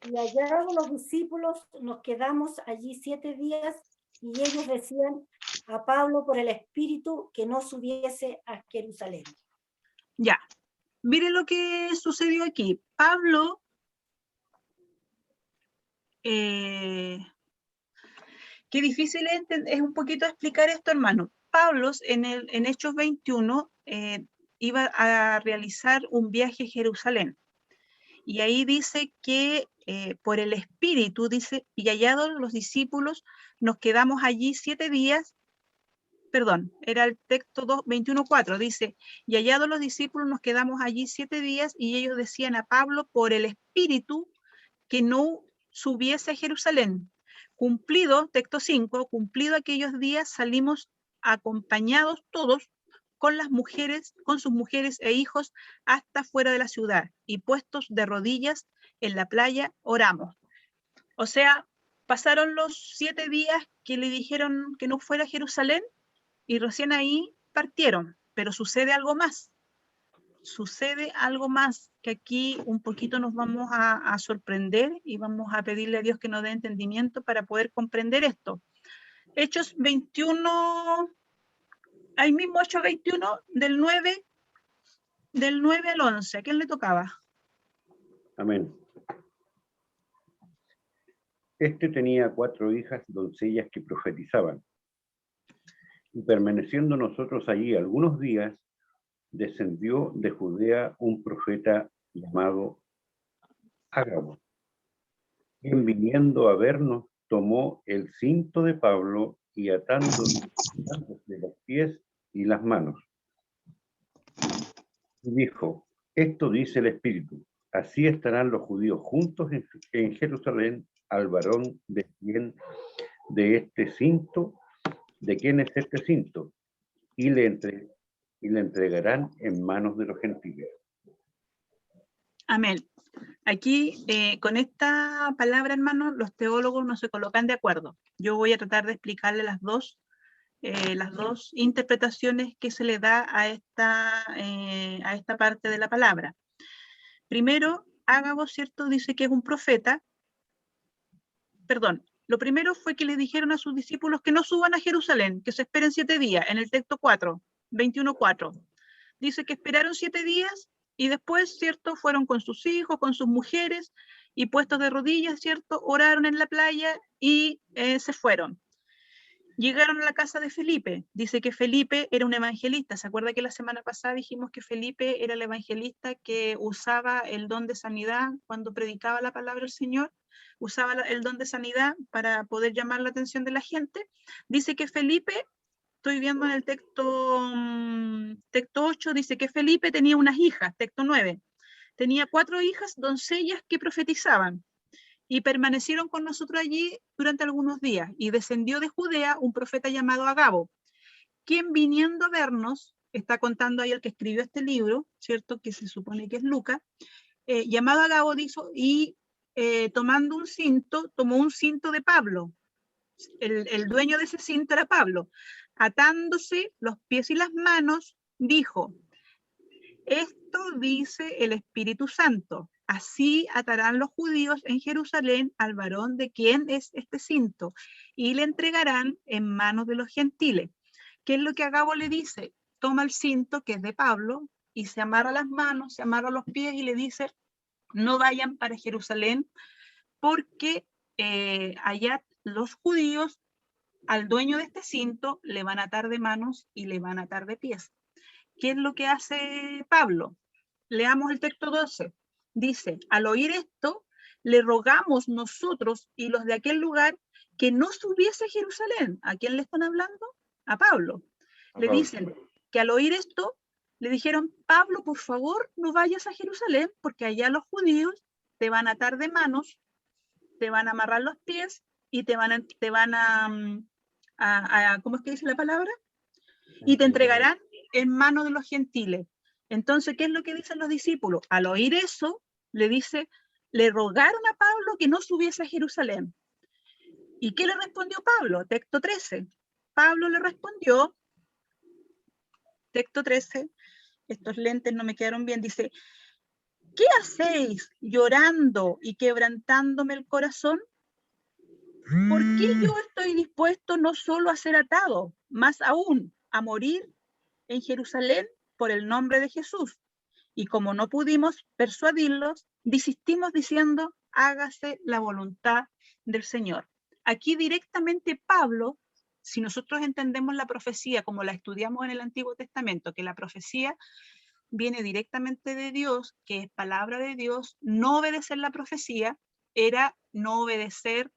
Y hallados los discípulos, nos quedamos allí 7 días, y ellos decían a Pablo por el Espíritu que no subiese a Jerusalén. Ya, miren lo que sucedió aquí. Pablo, qué difícil es un poquito explicar esto, hermano. Pablo en Hechos 21 iba a realizar un viaje a Jerusalén. Y ahí dice que por el Espíritu, dice, y hallados los discípulos, nos quedamos allí 7 días, perdón, era el texto 21:4, dice, y hallados los discípulos nos quedamos allí 7 días, y ellos decían a Pablo por el Espíritu que no subiese a Jerusalén. Cumplido, texto 5, cumplido aquellos días salimos acompañados todos con las mujeres, con sus mujeres e hijos hasta fuera de la ciudad, y puestos de rodillas en la playa oramos. O sea, pasaron los 7 días que le dijeron que no fuera a Jerusalén y recién ahí partieron, pero sucede algo más. Sucede algo más que aquí un poquito nos vamos a sorprender y vamos a pedirle a Dios que nos dé entendimiento para poder comprender esto. Hechos 21, ahí mismo Hechos 21 del 9 al 11. ¿A quién le tocaba? Amén. Este tenía 4 hijas doncellas que profetizaban. Y permaneciendo nosotros allí algunos días, descendió de Judea un profeta llamado Ágabo, quien viniendo a vernos tomó el cinto de Pablo y atándole los pies y las manos, y dijo: esto dice el Espíritu, así estarán los judíos juntos en Jerusalén al varón de quién es este cinto, y le entregarán en manos de los gentiles. Amén. Aquí, con esta palabra, hermano, los teólogos no se colocan de acuerdo. Yo voy a tratar de explicarle las dos interpretaciones que se le da a esta parte de la palabra. Primero, Ágabo, ¿cierto? Dice que es un profeta. Perdón, lo primero fue que le dijeron a sus discípulos que no suban a Jerusalén, que se esperen 7 días, en el texto 4, 21:4. Dice que esperaron 7 días y después, ¿cierto? Fueron con sus hijos, con sus mujeres y puestos de rodillas, ¿cierto? Oraron en la playa y se fueron. Llegaron a la casa de Felipe. Dice que Felipe era un evangelista. ¿Se acuerda que la semana pasada dijimos que Felipe era el evangelista que usaba el don de sanidad cuando predicaba la palabra del Señor? Usaba el don de sanidad para poder llamar la atención de la gente. Dice que Felipe, estoy viendo en el texto 8, dice que Felipe tenía unas hijas, texto 9. Tenía 4 hijas doncellas que profetizaban. Y permanecieron con nosotros allí durante algunos días. Y descendió de Judea un profeta llamado Ágabo, quien viniendo a vernos, está contando ahí el que escribió este libro, ¿cierto? Que se supone que es Lucas, llamado Ágabo, dijo, y tomando un cinto, tomó un cinto de Pablo. El dueño de ese cinto era Pablo. Atándose los pies y las manos, dijo: esto dice el Espíritu Santo. Así atarán los judíos en Jerusalén al varón de quien es este cinto, y le entregarán en manos de los gentiles. ¿Qué es lo que Ágabo le dice? Toma el cinto, que es de Pablo, y se amarra las manos, se amarra los pies y le dice: no vayan para Jerusalén, porque allá los judíos al dueño de este cinto le van a atar de manos y le van a atar de pies. ¿Qué es lo que hace Pablo? Leamos el texto 12. Dice: al oír esto, le rogamos nosotros y los de aquel lugar que no subiese a Jerusalén. ¿A quién le están hablando? A Pablo. Le dicen que al oír esto, le dijeron: Pablo, por favor, no vayas a Jerusalén, porque allá los judíos te van a atar de manos, te van a amarrar los pies y te van a ¿cómo es que dice la palabra? Y te entregarán en manos de los gentiles. Entonces, ¿qué es lo que dicen los discípulos? Al oír eso, le rogaron a Pablo que no subiese a Jerusalén. ¿Y qué le respondió Pablo? Texto 13. Pablo le respondió, texto 13, estos lentes no me quedaron bien, dice, ¿qué hacéis llorando y quebrantándome el corazón? ¿Por qué yo estoy dispuesto no solo a ser atado, más aún a morir en Jerusalén por el nombre de Jesús? Y como no pudimos persuadirlos, desistimos diciendo, hágase la voluntad del Señor. Aquí directamente Pablo, si nosotros entendemos la profecía como la estudiamos en el Antiguo Testamento, que la profecía viene directamente de Dios, que es palabra de Dios, no obedecer la profecía era no obedecer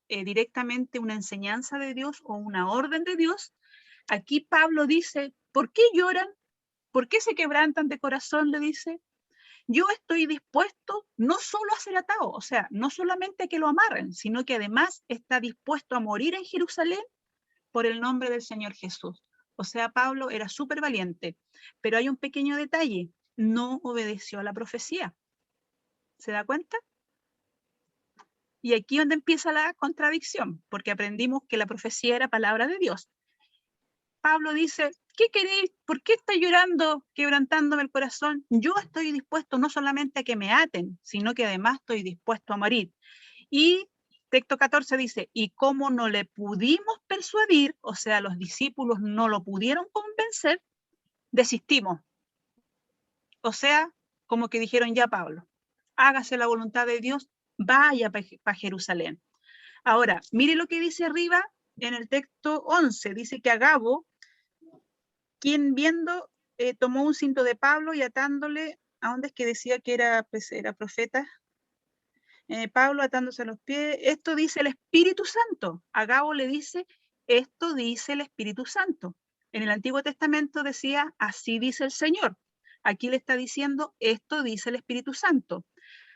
directamente una enseñanza de Dios o una orden de Dios. Aquí Pablo dice, ¿por qué lloran? ¿Por qué se quebrantan de corazón? Le dice, yo estoy dispuesto no solo a ser atado, o sea, no solamente a que lo amarren, sino que además está dispuesto a morir en Jerusalén por el nombre del Señor Jesús. O sea, Pablo era súper valiente, pero hay un pequeño detalle, no obedeció a la profecía. ¿Se da cuenta? Y aquí es donde empieza la contradicción, porque aprendimos que la profecía era palabra de Dios. Pablo dice, ¿qué queréis? ¿Por qué estáis llorando, quebrantándome el corazón? Yo estoy dispuesto no solamente a que me aten, sino que además estoy dispuesto a morir. Y texto 14 dice, y como no le pudimos persuadir, o sea, los discípulos no lo pudieron convencer, desistimos. O sea, como que dijeron ya Pablo, hágase la voluntad de Dios, vaya para Jerusalén. Ahora, mire lo que dice arriba en el texto 11, dice que Agabo, quien viendo, tomó un cinto de Pablo y atándole, ¿a dónde es que decía que era, pues, era profeta? Pablo atándose a los pies, esto dice el Espíritu Santo. Agabo le dice, esto dice el Espíritu Santo. En el Antiguo Testamento decía, así dice el Señor. Aquí le está diciendo, esto dice el Espíritu Santo.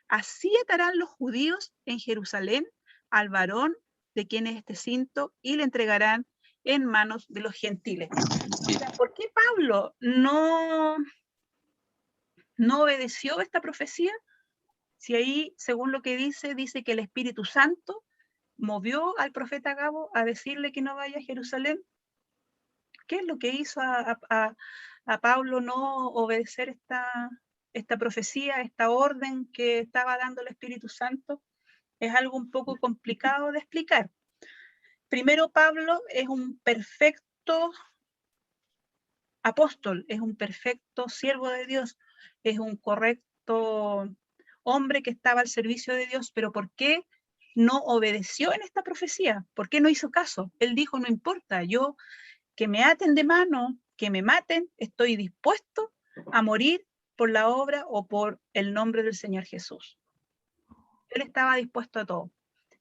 Así atarán los judíos en Jerusalén al varón de quien es este cinto y le entregarán en manos de los gentiles. O sea, ¿por qué Pablo no obedeció esta profecía? Si ahí, según lo que dice que el Espíritu Santo movió al profeta Agabo a decirle que no vaya a Jerusalén. ¿Qué es lo que hizo a Pablo no obedecer esta profecía, esta orden que estaba dando el Espíritu Santo? Es algo un poco complicado de explicar. Primero, Pablo es un perfecto apóstol, es un perfecto siervo de Dios, es un correcto hombre que estaba al servicio de Dios, pero ¿por qué no obedeció en esta profecía? ¿Por qué no hizo caso? Él dijo, no importa, yo que me aten de mano, que me maten, estoy dispuesto a morir por la obra o por el nombre del Señor Jesús. Él estaba dispuesto a todo.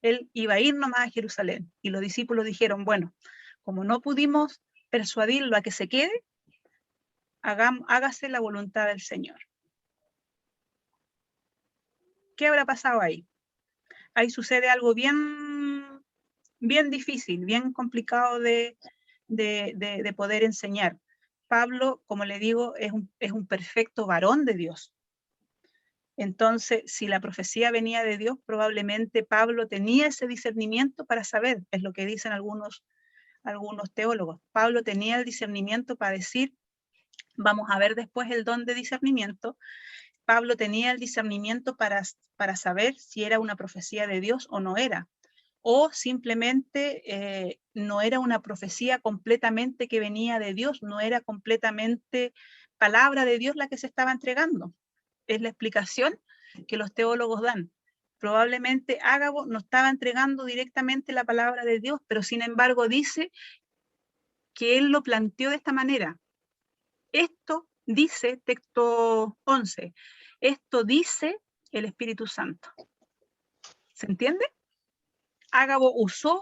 Él iba a ir nomás a Jerusalén y los discípulos dijeron, bueno, como no pudimos persuadirlo a que se quede, hágase la voluntad del Señor. ¿Qué habrá pasado ahí? Ahí sucede algo bien difícil, bien complicado de poder enseñar. Pablo, como le digo, es un perfecto varón de Dios. Entonces, si la profecía venía de Dios, probablemente Pablo tenía ese discernimiento para saber, es lo que dicen algunos teólogos. Pablo tenía el discernimiento para decir, vamos a ver después el don de discernimiento. Pablo tenía el discernimiento para saber si era una profecía de Dios o no era, o simplemente no era una profecía completamente que venía de Dios, no era completamente palabra de Dios la que se estaba entregando. Es la explicación que los teólogos dan. Probablemente Ágabo no estaba entregando directamente la palabra de Dios, pero sin embargo dice que él lo planteó de esta manera. Esto dice, texto 11, esto dice el Espíritu Santo. ¿Se entiende? Ágabo usó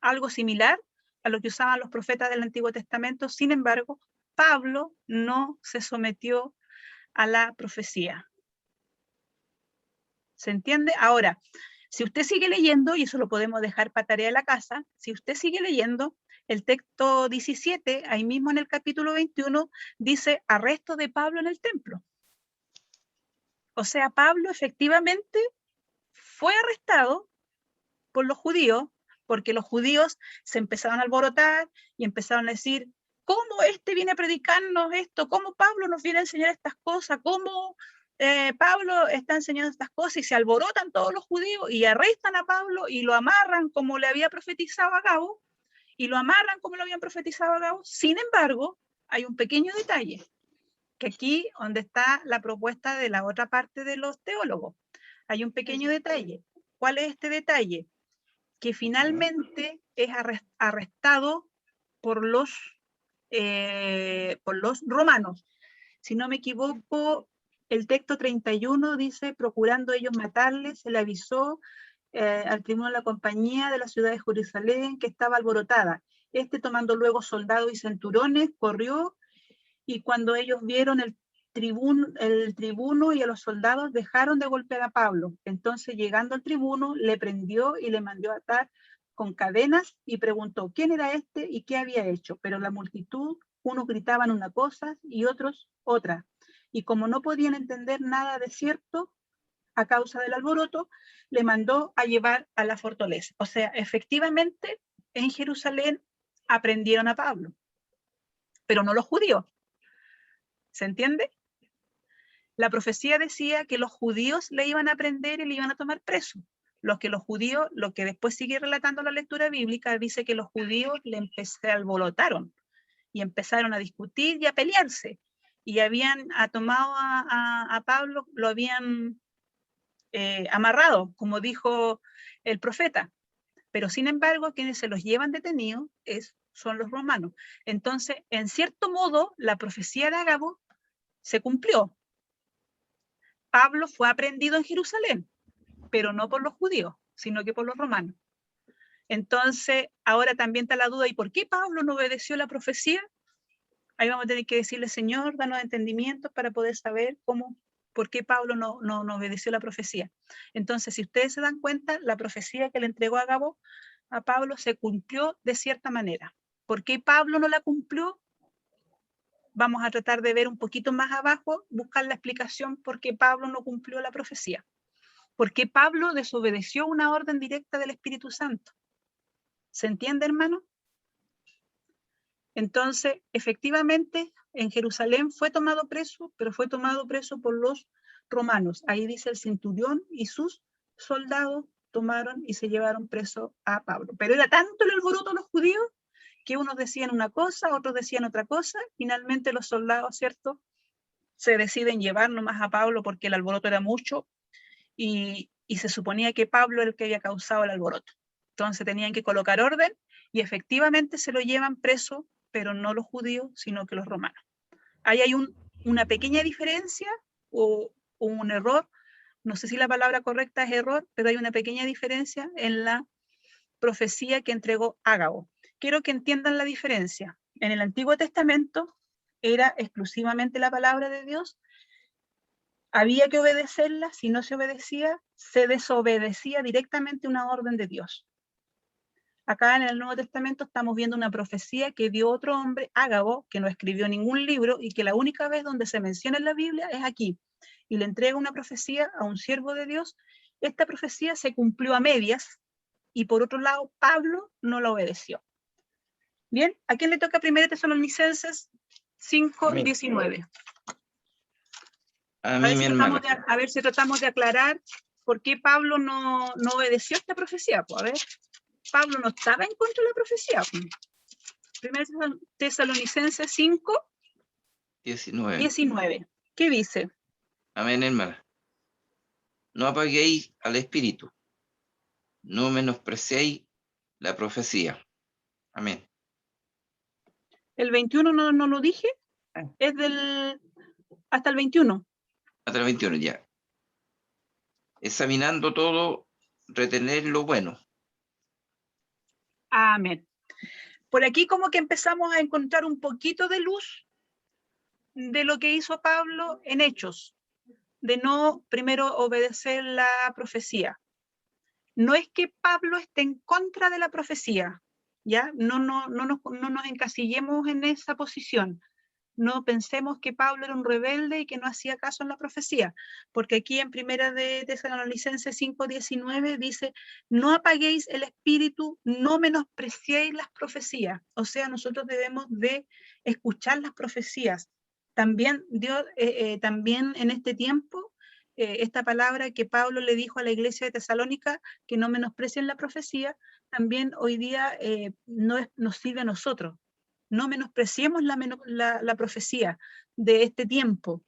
algo similar a lo que usaban los profetas del Antiguo Testamento, sin embargo, Pablo no se sometió a la profecía. ¿Se entiende? Ahora, Si usted sigue leyendo, y eso lo podemos dejar para tarea de la casa, si usted sigue leyendo, el texto 17, ahí mismo en el capítulo 21, dice arresto de Pablo en el templo. O sea, Pablo efectivamente fue arrestado por los judíos, porque los judíos se empezaron a alborotar y empezaron a decir, ¿cómo este viene a predicarnos esto? ¿Cómo Pablo nos viene a enseñar estas cosas? ¿Cómo Pablo está enseñando estas cosas? Y se alborotan todos los judíos y arrestan a Pablo y lo amarran como le había profetizado Agabo, y lo amarran como lo habían profetizado Agabo. Sin embargo, hay un pequeño detalle, que aquí donde está la propuesta de la otra parte de los teólogos, hay un pequeño detalle. ¿Cuál es este detalle? Que finalmente es arrestado por los romanos. Si no me equivoco, el texto 31 dice, procurando ellos matarles, se le avisó al tribuno de la compañía de la ciudad de Jerusalén que estaba alborotada. Este, tomando luego soldados y centuriones, corrió, y cuando ellos vieron el tribuno y a los soldados, dejaron de golpear a Pablo. Entonces, llegando al tribuno, le prendió y le mandó a atar con cadenas y preguntó quién era este y qué había hecho. Pero la multitud, unos gritaban una cosa y otros otra. Y como no podían entender nada de cierto, a causa del alboroto, le mandó a llevar a la fortaleza. O sea, efectivamente, en Jerusalén aprendieron a Pablo, pero no los judíos. ¿Se entiende? La profecía decía que los judíos le iban a prender y le iban a tomar preso. Lo que después sigue relatando la lectura bíblica, dice que los judíos se alborotaron y empezaron a discutir y a pelearse. Y habían tomado a Pablo, lo habían amarrado, como dijo el profeta. Pero sin embargo, quienes se los llevan detenidos son los romanos. Entonces, en cierto modo, la profecía de Agabo se cumplió. Pablo fue aprehendido en Jerusalén, pero no por los judíos, sino que por los romanos. Entonces, ahora también está la duda, ¿y por qué Pablo no obedeció la profecía? Ahí vamos a tener que decirle, Señor, danos entendimientos para poder saber por qué Pablo no obedeció la profecía. Entonces, si ustedes se dan cuenta, la profecía que le entregó Agabo a Pablo se cumplió de cierta manera. ¿Por qué Pablo no la cumplió? Vamos a tratar de ver un poquito más abajo, buscar la explicación por qué Pablo no cumplió la profecía. ¿Por qué Pablo desobedeció una orden directa del Espíritu Santo? ¿Se entiende, hermano? Entonces, efectivamente, en Jerusalén fue tomado preso, pero fue tomado preso por los romanos. Ahí dice el centurión y sus soldados tomaron y se llevaron preso a Pablo. Pero era tanto el alboroto de los judíos que unos decían una cosa, otros decían otra cosa. Finalmente los soldados, ¿cierto?, se deciden llevar nomás a Pablo porque el alboroto era mucho y se suponía que Pablo era el que había causado el alboroto. Entonces tenían que colocar orden y efectivamente se lo llevan preso, pero no los judíos, sino que los romanos. Ahí hay una pequeña diferencia o un error. No sé si la palabra correcta es error, pero hay una pequeña diferencia en la profecía que entregó Ágabo. Quiero que entiendan la diferencia. En el Antiguo Testamento era exclusivamente la palabra de Dios. Había que obedecerla. Si no se obedecía, se desobedecía directamente una orden de Dios. Acá en el Nuevo Testamento estamos viendo una profecía que dio otro hombre, Ágabo, que no escribió ningún libro y que la única vez donde se menciona en la Biblia es aquí. Y le entrega una profecía a un siervo de Dios. Esta profecía se cumplió a medias y por otro lado, Pablo no la obedeció. Bien, ¿a quién le toca 1 Tesalonicenses 5:19? A mí, mi hermano. A ver si tratamos de aclarar por qué Pablo no obedeció esta profecía. Pues, a ver, Pablo no estaba en contra de la profecía. 1 Tesalonicenses 5:19. ¿Qué dice? Amén, hermana. No apaguéis al espíritu, no menospreciéis la profecía. Amén. El 21 no lo dije, es hasta el 21. Hasta el 21 ya. Examinando todo, retener lo bueno. Amén. Por aquí como que empezamos a encontrar un poquito de luz de lo que hizo Pablo en Hechos, de no primero obedecer la profecía. no es que Pablo esté en contra de la profecía, ¿ya? No nos encasillemos en esa posición. No pensemos que Pablo era un rebelde y que no hacía caso en la profecía, porque aquí en Primera de Tesalonicenses 5:19 dice, no apaguéis el espíritu, no menospreciéis las profecías. O sea, nosotros debemos de escuchar las profecías. También Dios, también en este tiempo, esta palabra que Pablo le dijo a la iglesia de Tesalónica, que no menosprecien la profecía, también hoy día nos sirve a nosotros. No menospreciemos la profecía de este tiempo.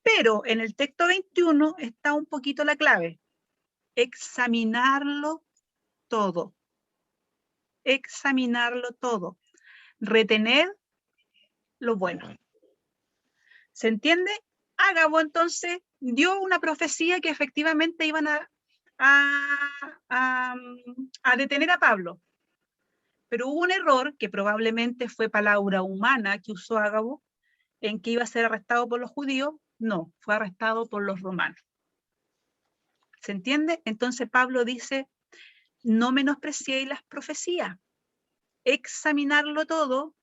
Pero en el texto 21 está un poquito la clave. Examinarlo todo. Examinarlo todo. Retener lo bueno. ¿Se entiende? Ágabo entonces dio una profecía que efectivamente iban a detener a Pablo. Pero hubo un error, que probablemente fue palabra humana que usó Ágabo, en que iba a ser arrestado por los judíos. No, fue arrestado por los romanos. ¿Se entiende? Entonces Pablo dice, no menospreciéis las profecías, examinarlo todo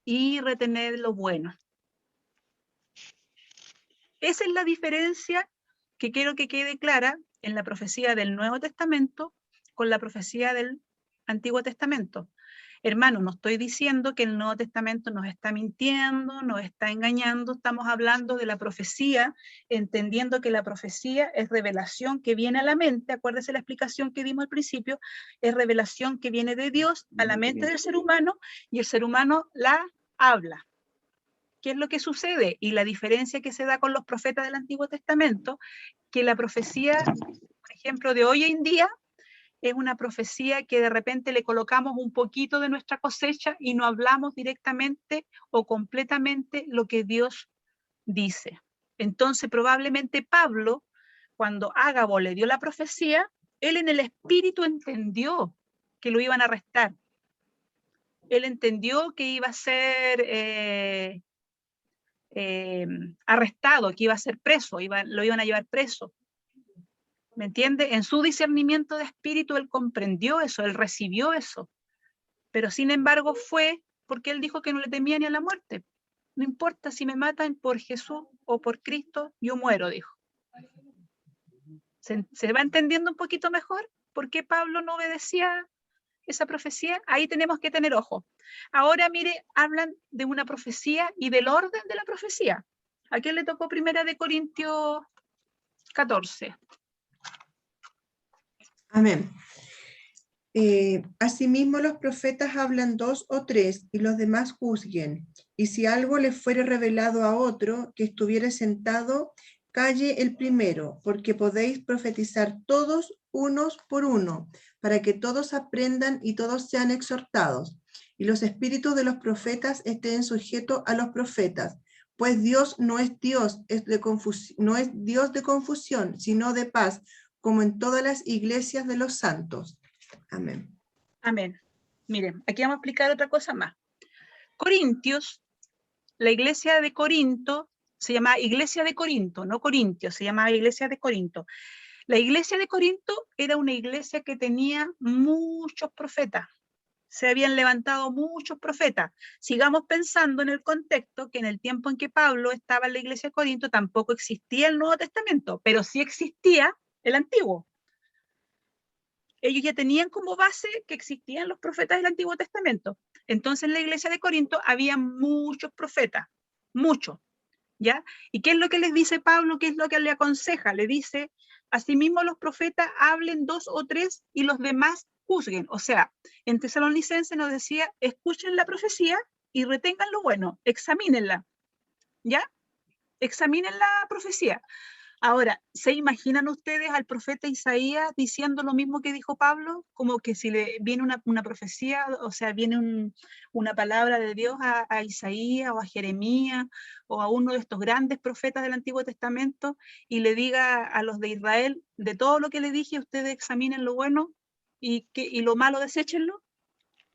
y retener lo bueno. Esa es la diferencia que quiero que quede clara en la profecía del Nuevo Testamento con la profecía del Antiguo Testamento. Hermano, no estoy diciendo que el Nuevo Testamento nos está mintiendo, nos está engañando, estamos hablando de la profecía, entendiendo que la profecía es revelación que viene a la mente, acuérdese la explicación que dimos al principio, es revelación que viene de Dios a la mente del ser humano y el ser humano la habla. ¿Qué es lo que sucede? Y la diferencia que se da con los profetas del Antiguo Testamento, que la profecía, por ejemplo, de hoy en día, es una profecía que de repente le colocamos un poquito de nuestra cosecha y no hablamos directamente o completamente lo que Dios dice. Entonces, probablemente Pablo, cuando Ágabo le dio la profecía, él en el espíritu entendió que lo iban a arrestar. Él entendió que iba a ser arrestado, que iba a ser preso, lo iban a llevar preso. ¿Me entiende? En su discernimiento de espíritu él comprendió eso, él recibió eso. Pero sin embargo fue porque él dijo que no le temía ni a la muerte. No importa si me matan por Jesús o por Cristo, yo muero, dijo. ¿Se va entendiendo un poquito mejor por qué Pablo no obedecía esa profecía? Ahí tenemos que tener ojo. Ahora, mire, hablan de una profecía y del orden de la profecía. ¿A quién le tocó Primera de Corintios 14? Amén. Asimismo los profetas hablan 2 o 3 y los demás juzguen. Y si algo le fuere revelado a otro que estuviere sentado, calle el primero, porque podéis profetizar todos unos por uno, para que todos aprendan y todos sean exhortados. Y los espíritus de los profetas estén sujetos a los profetas, pues Dios no es Dios, no es Dios de confusión, sino de paz, como en todas las iglesias de los santos. Amén. Amén. Miren, aquí vamos a explicar otra cosa más. Corintios, la iglesia de Corinto, se llamaba Iglesia de Corinto, no Corintios, se llamaba Iglesia de Corinto. La iglesia de Corinto era una iglesia que tenía muchos profetas. Se habían levantado muchos profetas. Sigamos pensando en el contexto que en el tiempo en que Pablo estaba en la iglesia de Corinto tampoco existía el Nuevo Testamento, pero sí existía el Antiguo. Ellos ya tenían como base que existían los profetas del Antiguo Testamento. Entonces en la iglesia de Corinto había muchos profetas, muchos, ¿ya? ¿Y qué es lo que les dice Pablo? ¿Qué es lo que le aconseja? Le dice, asimismo los profetas hablen 2 o 3 y los demás juzguen. O sea, en Tesalonicenses nos decía, escuchen la profecía y retengan lo bueno, examínenla, ¿ya? Examinen la profecía. Ahora, ¿se imaginan ustedes al profeta Isaías diciendo lo mismo que dijo Pablo? Como que si le viene una profecía, o sea, viene una palabra de Dios a Isaías o a Jeremías o a uno de estos grandes profetas del Antiguo Testamento y le diga a los de Israel, de todo lo que le dije, ustedes examinen lo bueno y lo malo deséchenlo.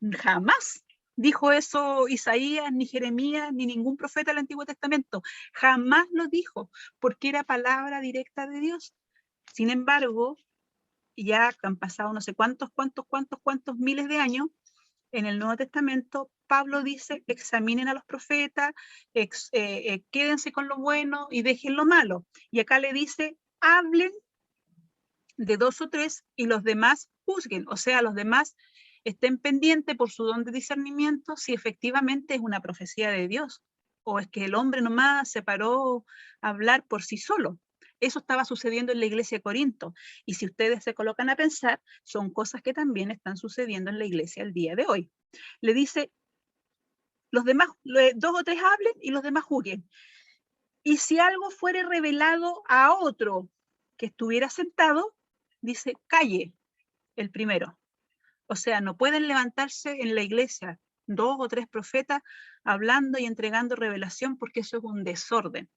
Jamás dijo eso Isaías, ni Jeremías, ni ningún profeta del Antiguo Testamento. Jamás lo dijo, porque era palabra directa de Dios. Sin embargo, ya han pasado no sé cuántos miles de años, en el Nuevo Testamento, Pablo dice, examinen a los profetas, quédense con lo bueno y dejen lo malo. Y acá le dice, hablen de 2 o 3 y los demás juzguen. O sea, los demás estén pendientes por su don de discernimiento si efectivamente es una profecía de Dios o es que el hombre nomás se paró a hablar por sí solo. Eso estaba sucediendo en la iglesia de Corinto. Y si ustedes se colocan a pensar, son cosas que también están sucediendo en la iglesia el día de hoy. Le dice, los demás, 2 o 3 hablen y los demás juzguen. Y si algo fuere revelado a otro que estuviera sentado, dice, calle el primero. O sea, no pueden levantarse en la iglesia 2 o 3 profetas hablando y entregando revelación porque eso es un desorden.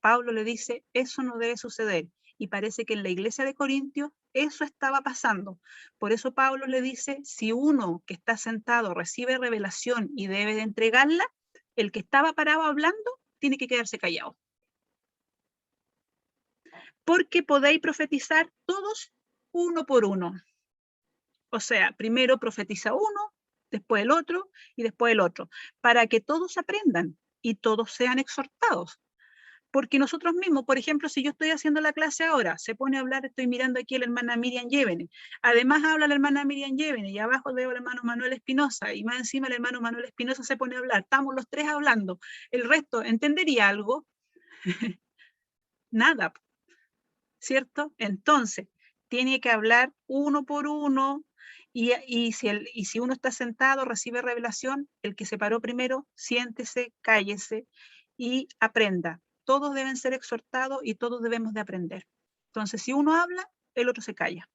Pablo le dice, eso no debe suceder. Y parece que en la iglesia de Corintios eso estaba pasando. Por eso Pablo le dice, si uno que está sentado recibe revelación y debe de entregarla, el que estaba parado hablando tiene que quedarse callado. Porque podéis profetizar todos uno por uno. O sea, primero profetiza uno, después el otro y después el otro, para que todos aprendan y todos sean exhortados. Porque nosotros mismos, por ejemplo, si yo estoy haciendo la clase ahora, se pone a hablar, estoy mirando aquí a la hermana Miriam Yevene, además habla la hermana Miriam Yevene, y abajo veo al hermano Manuel Espinosa, y más encima el hermano Manuel Espinosa se pone a hablar, estamos los 3 hablando, el resto, ¿entendería algo? Nada, ¿cierto? Entonces, tiene que hablar uno por uno, y si uno está sentado, recibe revelación, el que se paró primero, siéntese, cállese y aprenda. Todos deben ser exhortados y todos debemos de aprender. Entonces, si uno habla, el otro se calla.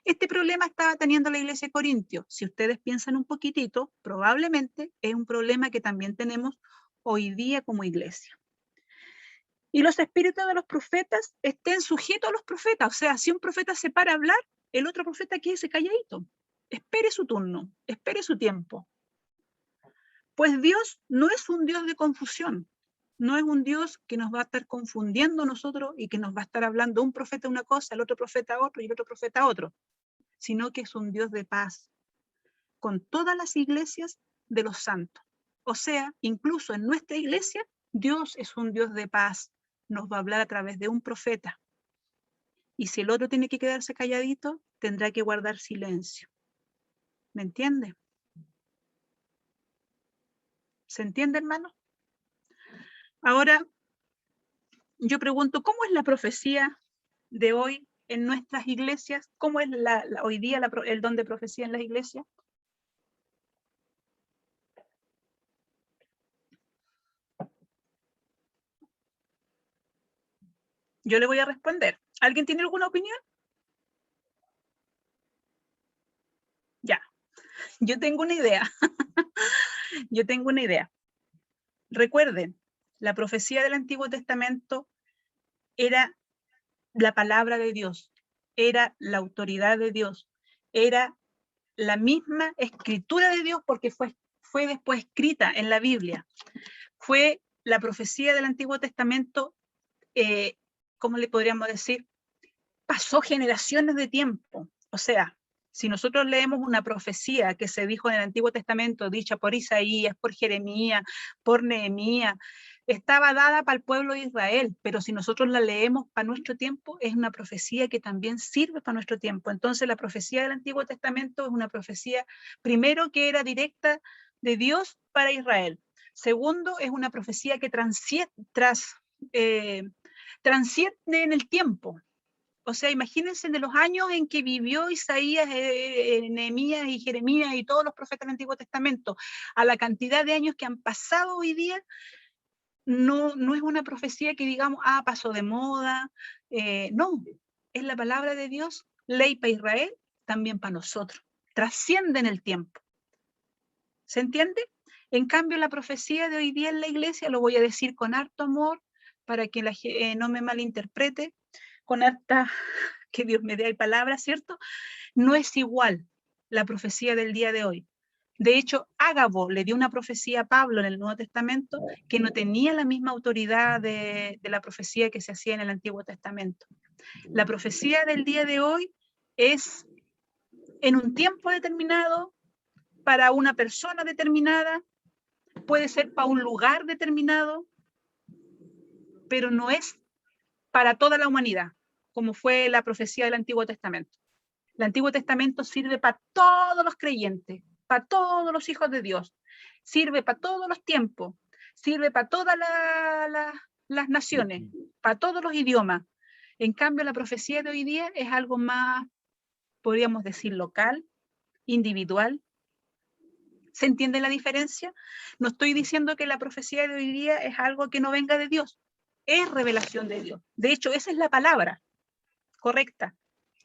Este problema estaba teniendo la iglesia de Corintios. Si ustedes piensan un poquitito, probablemente es un problema que también tenemos hoy día como iglesia. Y los espíritus de los profetas estén sujetos a los profetas. O sea, si un profeta se para a hablar, el otro profeta quédese calladito. Espere su turno, espere su tiempo. Pues Dios no es un Dios de confusión. No es un Dios que nos va a estar confundiendo a nosotros y que nos va a estar hablando un profeta una cosa, el otro profeta otro y el otro profeta otro, sino que es un Dios de paz con todas las iglesias de los santos. O sea, incluso en nuestra iglesia, Dios es un Dios de paz, nos va a hablar a través de un profeta. Y si el otro tiene que quedarse calladito, tendrá que guardar silencio. ¿Me entiende? ¿Se entiende, hermano? Ahora, yo pregunto, ¿cómo es la profecía de hoy en nuestras iglesias? ¿Cómo es hoy día el don de profecía en las iglesias? Yo le voy a responder. ¿Alguien tiene alguna opinión? Ya, yo tengo una idea. Yo tengo una idea. Recuerden, la profecía del Antiguo Testamento era la palabra de Dios, era la autoridad de Dios, era la misma escritura de Dios porque fue después escrita en la Biblia. Fue la profecía del Antiguo Testamento, ¿cómo le podríamos decir? Pasó generaciones de tiempo. O sea, si nosotros leemos una profecía que se dijo en el Antiguo Testamento, dicha por Isaías, por Jeremías, por Nehemías, estaba dada para el pueblo de Israel, pero si nosotros la leemos para nuestro tiempo, es una profecía que también sirve para nuestro tiempo. Entonces, la profecía del Antiguo Testamento es una profecía, primero, que era directa de Dios para Israel. Segundo, es una profecía que transciende en el tiempo. O sea, imagínense de los años en que vivió Isaías, Nehemías y Jeremías y todos los profetas del Antiguo Testamento, a la cantidad de años que han pasado hoy día, no es una profecía que digamos, pasó de moda. No, es la palabra de Dios, ley para Israel, también para nosotros. Trasciende en el tiempo. ¿Se entiende? En cambio, la profecía de hoy día en la iglesia, lo voy a decir con harto amor, para que no me malinterprete, con harta, que Dios me dé palabras, ¿cierto? No es igual la profecía del día de hoy. De hecho, Ágabo le dio una profecía a Pablo en el Nuevo Testamento que no tenía la misma autoridad de la profecía que se hacía en el Antiguo Testamento. La profecía del día de hoy es en un tiempo determinado, para una persona determinada, puede ser para un lugar determinado, pero no es para toda la humanidad, como fue la profecía del Antiguo Testamento. El Antiguo Testamento sirve para todos los creyentes, para todos los hijos de Dios, sirve para todos los tiempos, sirve para todas las naciones, para todos los idiomas. En cambio, la profecía de hoy día es algo más, podríamos decir, local, individual. ¿Se entiende la diferencia? No estoy diciendo que la profecía de hoy día es algo que no venga de Dios, es revelación de Dios. De hecho, esa es la palabra correcta.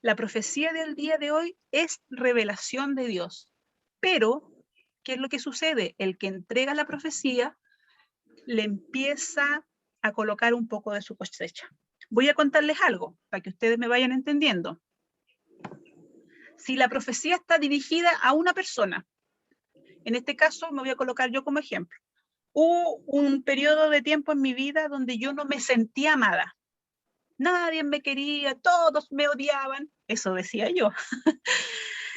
La profecía del día de hoy es revelación de Dios. Pero, ¿qué es lo que sucede? El que entrega la profecía le empieza a colocar un poco de su cosecha. Voy a contarles algo para que ustedes me vayan entendiendo. Si la profecía está dirigida a una persona, en este caso me voy a colocar yo como ejemplo. Hubo un periodo de tiempo en mi vida donde yo no me sentía amada. Nadie me quería, todos me odiaban, eso decía yo.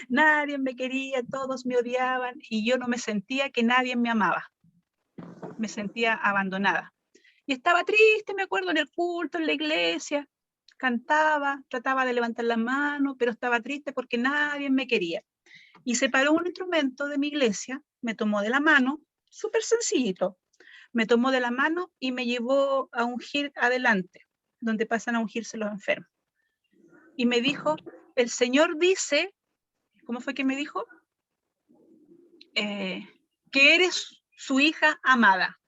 Nadie me quería, todos me odiaban y yo no me sentía que nadie me amaba. Me sentía abandonada. Y estaba triste, me acuerdo, en el culto, en la iglesia, cantaba, trataba de levantar la mano, pero estaba triste porque nadie me quería. Y se paró un instrumento de mi iglesia, me tomó de la mano, súper sencillito, me tomó de la mano y me llevó a ungir adelante, donde pasan a ungirse los enfermos. Y me dijo, el Señor dice, ¿cómo fue que me dijo? Que eres su hija amada.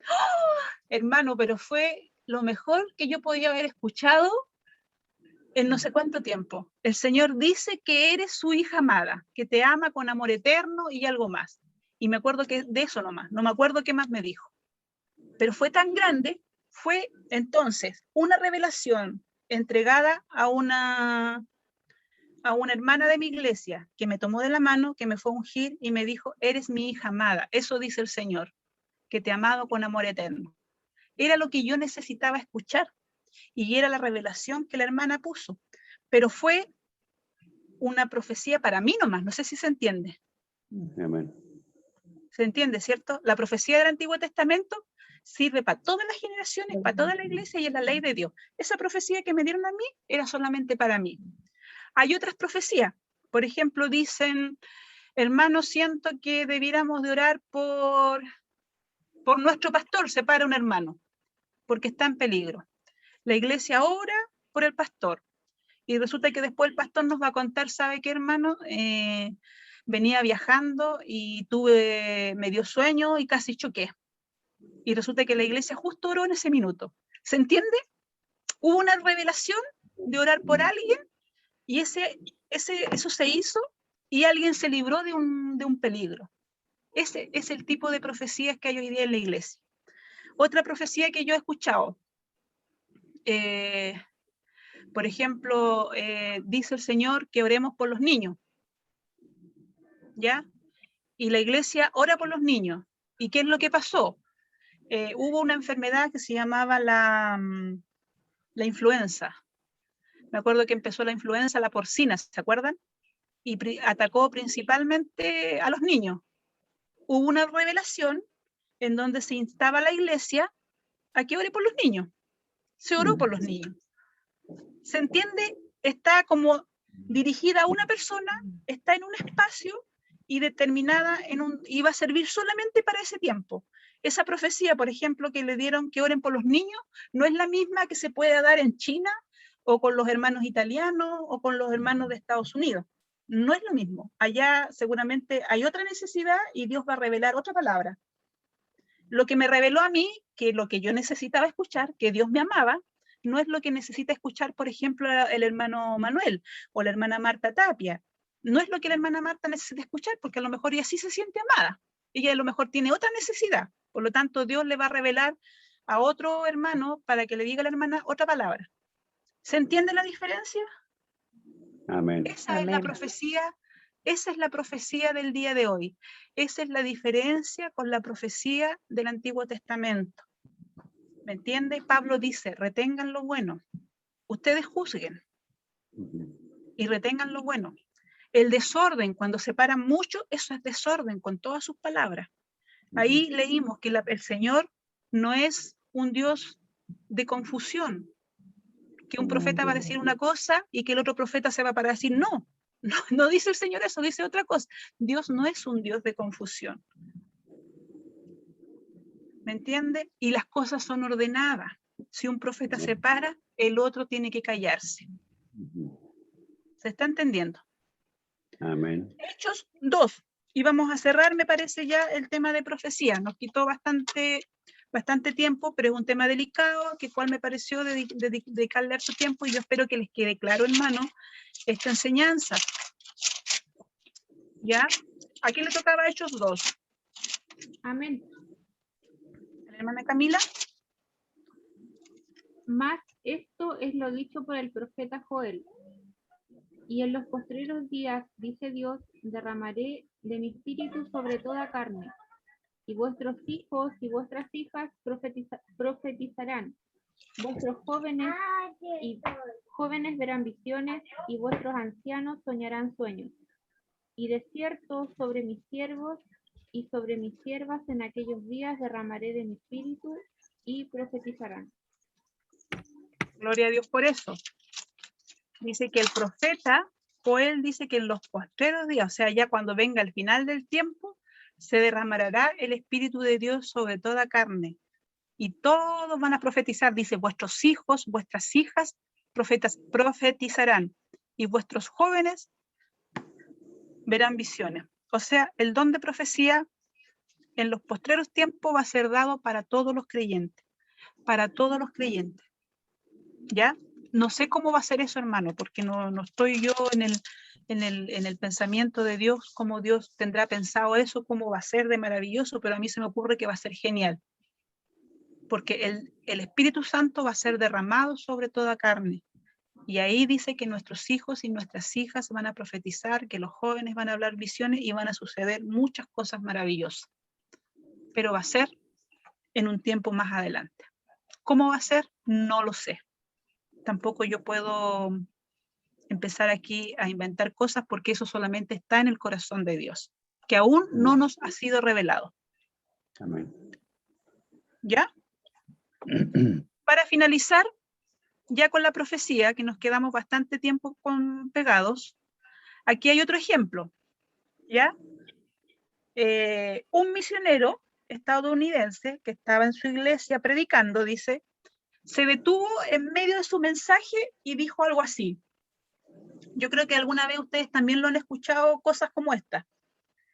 ¡Oh! Hermano, pero fue lo mejor que yo podía haber escuchado en no sé cuánto tiempo. El Señor dice que eres su hija amada, que te ama con amor eterno y algo más. Y me acuerdo que de eso nomás, no me acuerdo qué más me dijo. Pero fue tan grande, fue entonces una revelación entregada a una hermana de mi iglesia que me tomó de la mano, que me fue a ungir y me dijo, eres mi hija amada. Eso dice el Señor, que te ha amado con amor eterno. Era lo que yo necesitaba escuchar y era la revelación que la hermana puso. Pero fue una profecía para mí nomás, no sé si se entiende. Amén. ¿Se entiende, cierto? La profecía del Antiguo Testamento sirve para todas las generaciones, para toda la iglesia y es la ley de Dios. Esa profecía que me dieron a mí era solamente para mí. Hay otras profecías. Por ejemplo, dicen, hermanos, siento que debiéramos de orar por nuestro pastor, se para un hermano, porque está en peligro. La iglesia ora por el pastor. Y resulta que después el pastor nos va a contar, ¿sabe qué, hermano? Venía viajando y me dio sueño y casi choqué. Y resulta que la iglesia justo oró en ese minuto. ¿Se entiende? Hubo una revelación de orar por alguien y eso se hizo y alguien se libró de un peligro. Ese es el tipo de profecías que hay hoy día en la iglesia. Otra profecía que yo he escuchado, por ejemplo, dice el Señor que oremos por los niños, ¿ya? Y la iglesia ora por los niños. ¿Y qué es lo que pasó? Hubo una enfermedad que se llamaba la influenza. Me acuerdo que empezó la influenza, la porcina, ¿se acuerdan? Y atacó principalmente a los niños. Hubo una revelación en donde se instaba a la iglesia a que ore por los niños. Se oró por los niños. ¿Se entiende? Está como dirigida a una persona, está en un espacio y determinada y va a servir solamente para ese tiempo. Esa profecía, por ejemplo, que le dieron que oren por los niños, no es la misma que se puede dar en China o con los hermanos italianos o con los hermanos de Estados Unidos. No es lo mismo. Allá seguramente hay otra necesidad y Dios va a revelar otra palabra. Lo que me reveló a mí, que lo que yo necesitaba escuchar, que Dios me amaba, no es lo que necesita escuchar, por ejemplo, el hermano Manuel o la hermana Marta Tapia. No es lo que la hermana Marta necesita escuchar, porque a lo mejor ella sí se siente amada. Ella a lo mejor tiene otra necesidad. Por lo tanto, Dios le va a revelar a otro hermano para que le diga a la hermana otra palabra. ¿Se entiende la diferencia? Amén. Esa es la profecía. Esa es la profecía del día de hoy. Esa es la diferencia con la profecía del Antiguo Testamento. ¿Me entiende? Pablo dice, retengan lo bueno. Ustedes juzguen. y retengan lo bueno. El desorden, cuando separan mucho, eso es desorden con todas sus palabras. Ahí leímos que el Señor no es un Dios de confusión, que un profeta va a decir una cosa y que el otro profeta se va para decir no. No dice el Señor eso, dice otra cosa. Dios no es un Dios de confusión. ¿Me entiende? Y las cosas son ordenadas. Si un profeta se para, el otro tiene que callarse. ¿Se está entendiendo? Amén. Hechos 2. Y vamos a cerrar, me parece, ya el tema de profecía. Nos quitó bastante tiempo, pero es un tema delicado, que cual me pareció dedicarle su tiempo, y yo espero que les quede claro, hermano, esta enseñanza. ¿Ya? ¿A quién le tocaba Hechos 2? Amén. ¿La hermana Camila? Mas esto es lo dicho por el profeta Joel. Y en los postreros días, dice Dios, derramaré de mi espíritu sobre toda carne, y vuestros hijos y vuestras hijas profetizarán, vuestros jóvenes verán visiones, y vuestros ancianos soñarán sueños. Y de cierto sobre mis siervos y sobre mis siervas en aquellos días derramaré de mi espíritu, y profetizarán. Gloria a Dios por eso. Dice que el profeta Joel dice que en los postreros días, o sea, ya cuando venga el final del tiempo, se derramará el Espíritu de Dios sobre toda carne. Y todos van a profetizar, dice, vuestros hijos, vuestras hijas profetizarán, y vuestros jóvenes verán visiones. O sea, el don de profecía en los postreros tiempos va a ser dado para todos los creyentes. Para todos los creyentes. ¿Ya? No sé cómo va a ser eso, hermano, porque no estoy yo en el pensamiento de Dios, cómo Dios tendrá pensado eso, cómo va a ser de maravilloso, pero a mí se me ocurre que va a ser genial. Porque el Espíritu Santo va a ser derramado sobre toda carne. Y ahí dice que nuestros hijos y nuestras hijas van a profetizar, que los jóvenes van a hablar visiones y van a suceder muchas cosas maravillosas. Pero va a ser en un tiempo más adelante. ¿Cómo va a ser? No lo sé. Tampoco yo puedo empezar aquí a inventar cosas porque eso solamente está en el corazón de Dios, que aún no nos ha sido revelado. Amén. ¿Ya? Para finalizar, ya con la profecía, que nos quedamos bastante tiempo pegados, aquí hay otro ejemplo, ¿ya? Un misionero estadounidense que estaba en su iglesia predicando, dice, se detuvo en medio de su mensaje y dijo algo así. Yo creo que alguna vez ustedes también lo han escuchado, cosas como esta,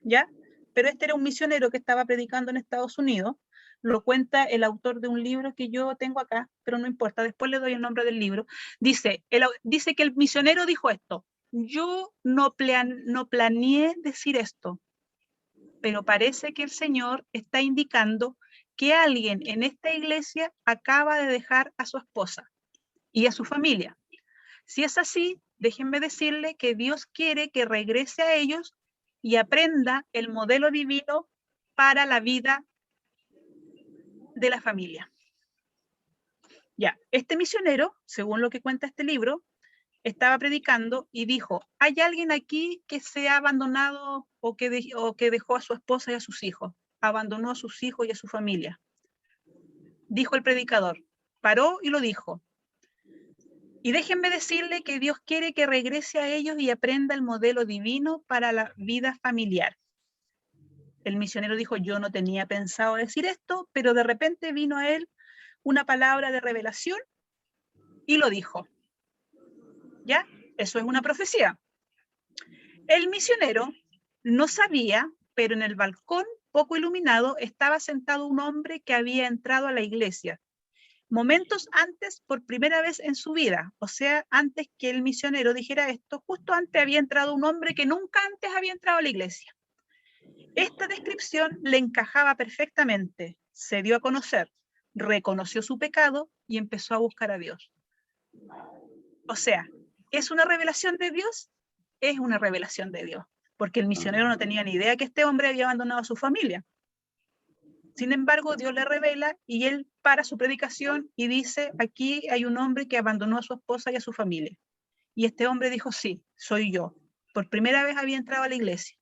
¿ya? Pero este era un misionero que estaba predicando en Estados Unidos, lo cuenta el autor de un libro que yo tengo acá, pero no importa, después le doy el nombre del libro. Dice que el misionero dijo esto: yo no planeé decir esto, pero parece que el Señor está indicando que alguien en esta iglesia acaba de dejar a su esposa y a su familia. Si es así, déjenme decirle que Dios quiere que regrese a ellos y aprenda el modelo divino para la vida de la familia. Ya, este misionero, según lo que cuenta este libro, estaba predicando y dijo, ¿hay alguien aquí que se ha abandonado o que dejó a su esposa y a sus hijos? Abandonó a sus hijos y a su familia. Dijo el predicador, paró y lo dijo. Y déjenme decirle que Dios quiere que regrese a ellos y aprenda el modelo divino para la vida familiar. El misionero dijo, yo no tenía pensado decir esto, pero de repente vino a él una palabra de revelación y lo dijo. ¿Ya? Eso es una profecía. El misionero no sabía, pero en el balcón poco iluminado estaba sentado un hombre que había entrado a la iglesia momentos antes, por primera vez en su vida, o sea, antes que el misionero dijera esto, justo antes había entrado un hombre que nunca antes había entrado a la iglesia. Esta descripción le encajaba perfectamente, se dio a conocer, reconoció su pecado y empezó a buscar a Dios. O sea, ¿es una revelación de Dios? Es una revelación de Dios, porque el misionero no tenía ni idea que este hombre había abandonado a su familia. Sin embargo, Dios le revela y él para su predicación y dice, aquí hay un hombre que abandonó a su esposa y a su familia. Y este hombre dijo, sí, soy yo. Por primera vez había entrado a la iglesia.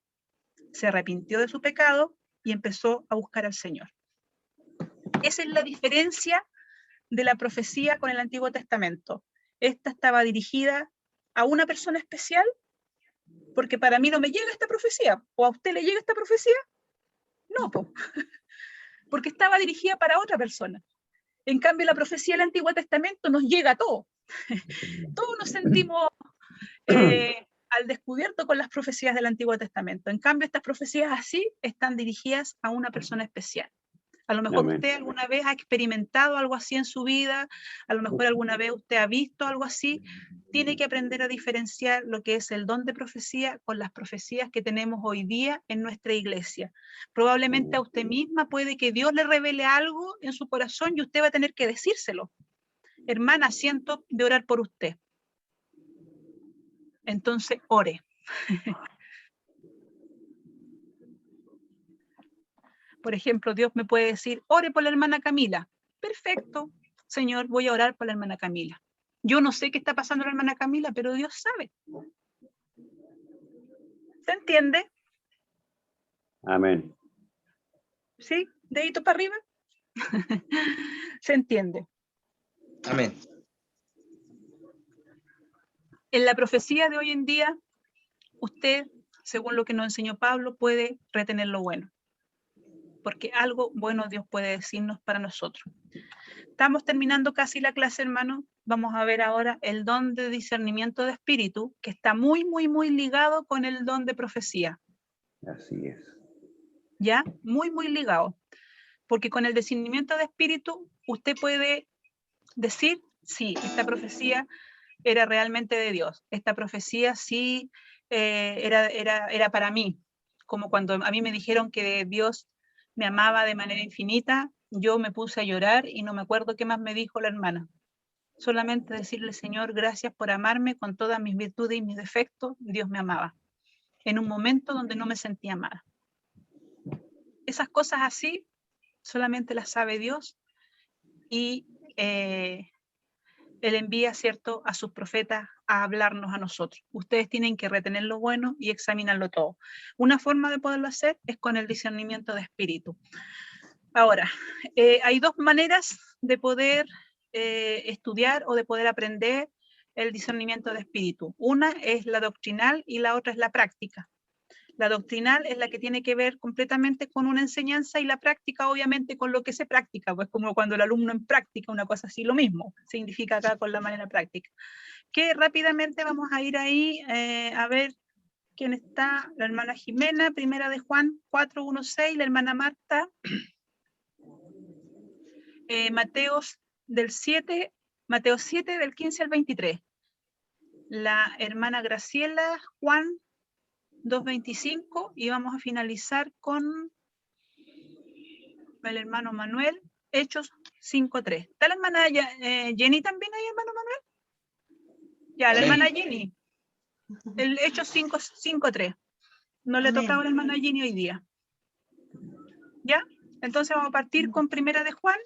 Se arrepintió de su pecado y empezó a buscar al Señor. Esa es la diferencia de la profecía con el Antiguo Testamento. Esta estaba dirigida a una persona especial, porque para mí no me llega esta profecía. ¿O a usted le llega esta profecía? No, porque estaba dirigida para otra persona. En cambio, la profecía del Antiguo Testamento nos llega a todos. Todos nos sentimos al descubierto con las profecías del Antiguo Testamento. En cambio, estas profecías así están dirigidas a una persona especial. A lo mejor usted alguna vez ha experimentado algo así en su vida, a lo mejor alguna vez usted ha visto algo así. Tiene que aprender a diferenciar lo que es el don de profecía con las profecías que tenemos hoy día en nuestra iglesia. Probablemente a usted misma puede que Dios le revele algo en su corazón y usted va a tener que decírselo. Hermana, siento de orar por usted. Entonces, ore. Por ejemplo, Dios me puede decir, ore por la hermana Camila. Perfecto, Señor, voy a orar por la hermana Camila. Yo no sé qué está pasando la hermana Camila, pero Dios sabe. ¿Se entiende? Amén. ¿Sí? Dedito para arriba. ¿Se entiende? Amén. En la profecía de hoy en día, usted, según lo que nos enseñó Pablo, puede retener lo bueno. Porque algo bueno Dios puede decirnos para nosotros. Estamos terminando casi la clase, hermano. Vamos a ver ahora el don de discernimiento de espíritu, que está muy, muy, muy ligado con el don de profecía. Así es. ¿Ya? Muy, muy ligado. Porque con el discernimiento de espíritu, usted puede decir, sí, esta profecía era realmente de Dios. Esta profecía sí era para mí. Como cuando a mí me dijeron que Dios me amaba de manera infinita, yo me puse a llorar y no me acuerdo qué más me dijo la hermana. Solamente decirle, Señor, gracias por amarme con todas mis virtudes y mis defectos. Dios me amaba. En un momento donde no me sentía amada. Esas cosas así solamente las sabe Dios y Él envía, ¿cierto?, a sus profetas a hablarnos a nosotros. Ustedes tienen que retener lo bueno y examinarlo todo. Una forma de poderlo hacer es con el discernimiento de espíritu. Ahora, hay dos maneras de poder estudiar o de poder aprender el discernimiento de espíritu. Una es la doctrinal y la otra es la práctica. La doctrinal es la que tiene que ver completamente con una enseñanza y la práctica obviamente con lo que se practica, pues como cuando el alumno en práctica, una cosa así, lo mismo significa acá con la manera práctica. Que rápidamente vamos a ir ahí a ver quién está, la hermana Jimena, primera de Juan 4:1-6, la hermana Marta, Mateo 7 del 15 al 23, la hermana Graciela, Juan 2:25, y vamos a finalizar con el hermano Manuel, Hechos 5:3. ¿Está la hermana Jenny también ahí, hermano Manuel? Ya, la hermana Jenny. El Hechos 5:3. No le tocaba a la hermana Jenny hoy día. ¿Ya? Entonces vamos a partir con primera de Juan,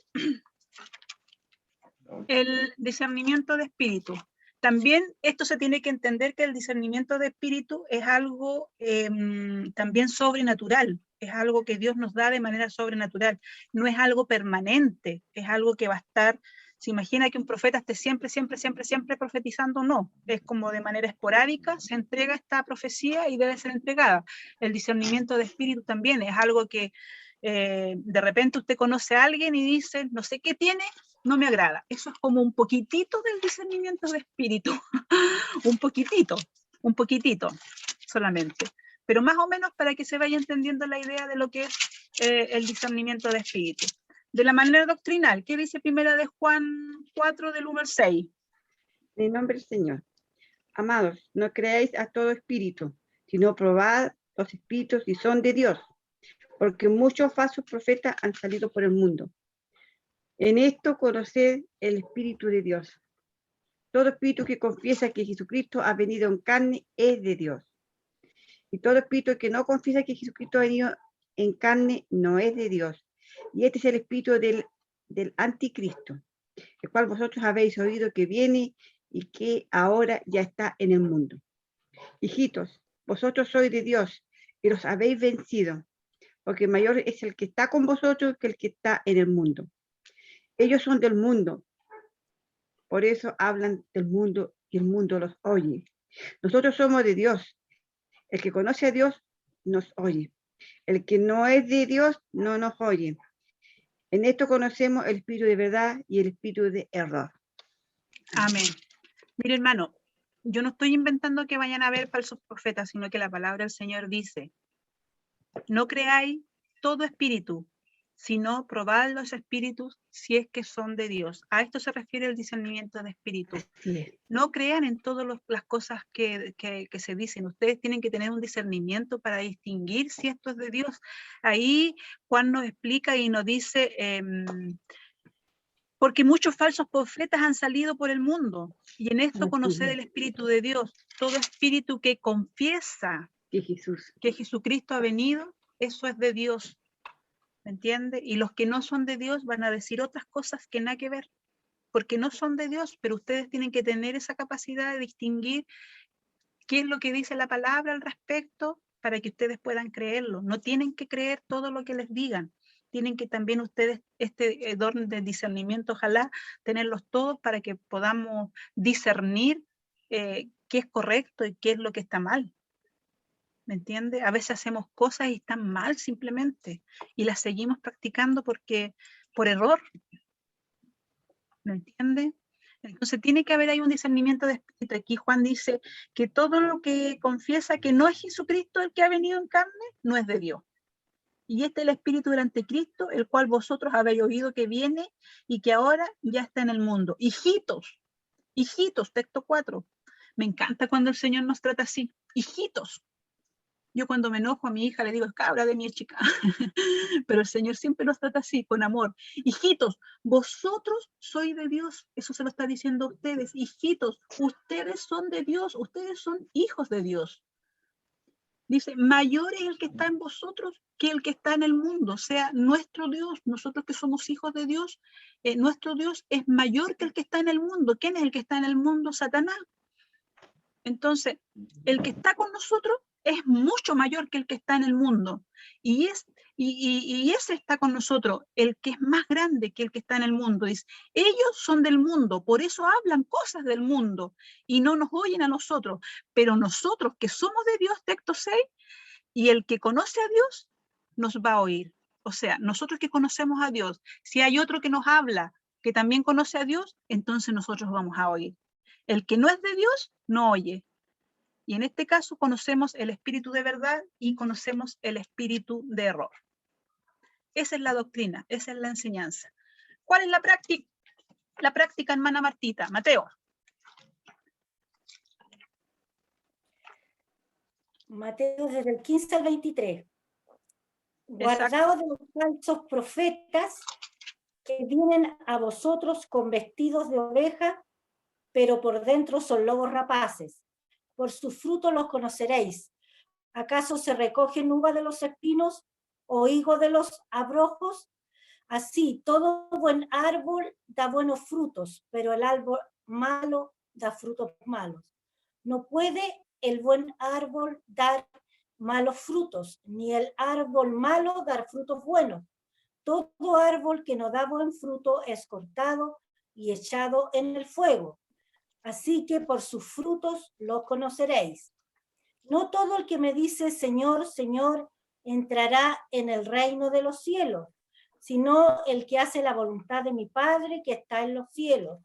el discernimiento de espíritu. También esto se tiene que entender que el discernimiento de espíritu es algo también sobrenatural, es algo que Dios nos da de manera sobrenatural, no es algo permanente, es algo que va a estar, se imagina que un profeta esté siempre profetizando, no, es como de manera esporádica, se entrega esta profecía y debe ser entregada. El discernimiento de espíritu también es algo que de repente usted conoce a alguien y dice, no sé qué tiene, no me agrada. Eso es como un poquitito del discernimiento de espíritu. un poquitito solamente. Pero más o menos para que se vaya entendiendo la idea de lo que es el discernimiento de espíritu. De la manera doctrinal, ¿qué dice primera de Juan 4 del 1 al 6? En el nombre del Señor. Amados, no creáis a todo espíritu, sino probad los espíritus si son de Dios, porque muchos falsos profetas han salido por el mundo. En esto conoced el Espíritu de Dios. Todo espíritu que confiesa que Jesucristo ha venido en carne es de Dios. Y todo espíritu que no confiesa que Jesucristo ha venido en carne no es de Dios. Y este es el espíritu del anticristo, el cual vosotros habéis oído que viene y que ahora ya está en el mundo. Hijitos, vosotros sois de Dios y los habéis vencido, porque mayor es el que está con vosotros que el que está en el mundo. Ellos son del mundo, por eso hablan del mundo y el mundo los oye. Nosotros somos de Dios. El que conoce a Dios nos oye. El que no es de Dios no nos oye. En esto conocemos el espíritu de verdad y el espíritu de error. Amén. Mire, hermano, yo no estoy inventando que vayan a haber falsos profetas, sino que la palabra del Señor dice, no creáis todo espíritu, sino probad los espíritus si es que son de Dios. A esto se refiere el discernimiento de espíritu. Así es. No crean en todas las cosas que se dicen. Ustedes tienen que tener un discernimiento para distinguir si esto es de Dios. Ahí Juan nos explica y nos dice, porque muchos falsos profetas han salido por el mundo, y en esto conocer el Espíritu de Dios. Todo espíritu que confiesa que Jesucristo ha venido, eso es de Dios. ¿Me entiende? Y los que no son de Dios van a decir otras cosas que nada que ver, porque no son de Dios, pero ustedes tienen que tener esa capacidad de distinguir qué es lo que dice la palabra al respecto para que ustedes puedan creerlo. No tienen que creer todo lo que les digan. Tienen que también ustedes, este don de discernimiento, ojalá tenerlos todos para que podamos discernir qué es correcto y qué es lo que está mal. ¿Me entiende? A veces hacemos cosas y están mal simplemente y las seguimos practicando por error. ¿Me entiende? Entonces tiene que haber ahí un discernimiento de espíritu. Aquí Juan dice que todo lo que confiesa que no es Jesucristo el que ha venido en carne, no es de Dios. Y este es el espíritu del anticristo, el cual vosotros habéis oído que viene y que ahora ya está en el mundo. Hijitos, hijitos, texto 4. Me encanta cuando el Señor nos trata así. Hijitos. Yo cuando me enojo a mi hija le digo, cabra de mi chica. Pero el Señor siempre nos trata así, con amor. Hijitos, vosotros sois de Dios. Eso se lo está diciendo a ustedes. Hijitos, ustedes son de Dios. Ustedes son hijos de Dios. Dice, mayor es el que está en vosotros que el que está en el mundo. O sea, nuestro Dios, nosotros que somos hijos de Dios, nuestro Dios es mayor que el que está en el mundo. ¿Quién es el que está en el mundo? Satanás. Entonces, el que está con nosotros es mucho mayor que el que está en el mundo. Y ese está con nosotros, el que es más grande que el que está en el mundo. Dice, ellos son del mundo, por eso hablan cosas del mundo y no nos oyen a nosotros. Pero nosotros que somos de Dios, texto 6, y el que conoce a Dios nos va a oír. O sea, nosotros que conocemos a Dios, si hay otro que nos habla que también conoce a Dios, entonces nosotros vamos a oír. El que no es de Dios, no oye. Y en este caso conocemos el espíritu de verdad y conocemos el espíritu de error. Esa es la doctrina, esa es la enseñanza. ¿Cuál es la práctica? La práctica, hermana Martita. Mateo. Mateo desde el 15 al 23. Exacto. Guardaos de los falsos profetas que vienen a vosotros con vestidos de oveja, pero por dentro son lobos rapaces. Por sus frutos los conoceréis. ¿Acaso se recogen uvas de los espinos o higo de los abrojos? Así, todo buen árbol da buenos frutos, pero el árbol malo da frutos malos. No puede el buen árbol dar malos frutos, ni el árbol malo dar frutos buenos. Todo árbol que no da buen fruto es cortado y echado en el fuego. Así que por sus frutos los conoceréis. No todo el que me dice Señor, Señor, entrará en el reino de los cielos, sino el que hace la voluntad de mi Padre que está en los cielos.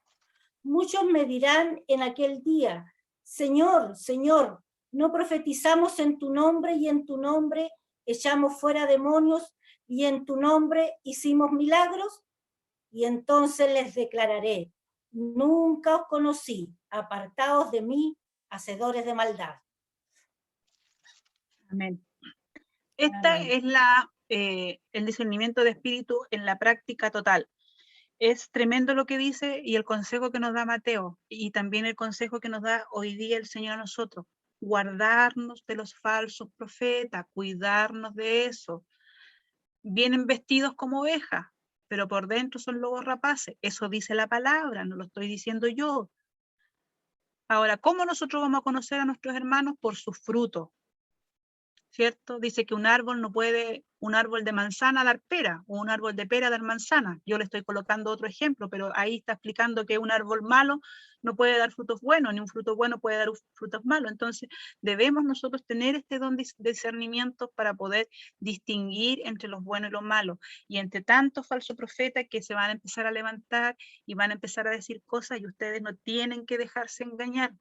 Muchos me dirán en aquel día, Señor, Señor, ¿no profetizamos en tu nombre y en tu nombre echamos fuera demonios y en tu nombre hicimos milagros? Y entonces les declararé, nunca os conocí, apartaos de mí, hacedores de maldad. Amén. Esta es el discernimiento de espíritu en la práctica total. Es tremendo lo que dice y el consejo que nos da Mateo y también el consejo que nos da hoy día el Señor a nosotros. Guardarnos de los falsos profetas, cuidarnos de eso. Vienen vestidos como ovejas, pero por dentro son lobos rapaces. Eso dice la palabra, no lo estoy diciendo yo. Ahora, ¿cómo nosotros vamos a conocer a nuestros hermanos? Por sus frutos, ¿cierto? Dice que un árbol no puede, un árbol de manzana dar pera, o un árbol de pera dar manzana. Yo le estoy colocando otro ejemplo, pero ahí está explicando que un árbol malo no puede dar frutos buenos, ni un fruto bueno puede dar frutos malos. Entonces, debemos nosotros tener este don de discernimiento para poder distinguir entre los buenos y los malos. Y entre tantos falsos profetas que se van a empezar a levantar y van a empezar a decir cosas, y ustedes no tienen que dejarse engañar.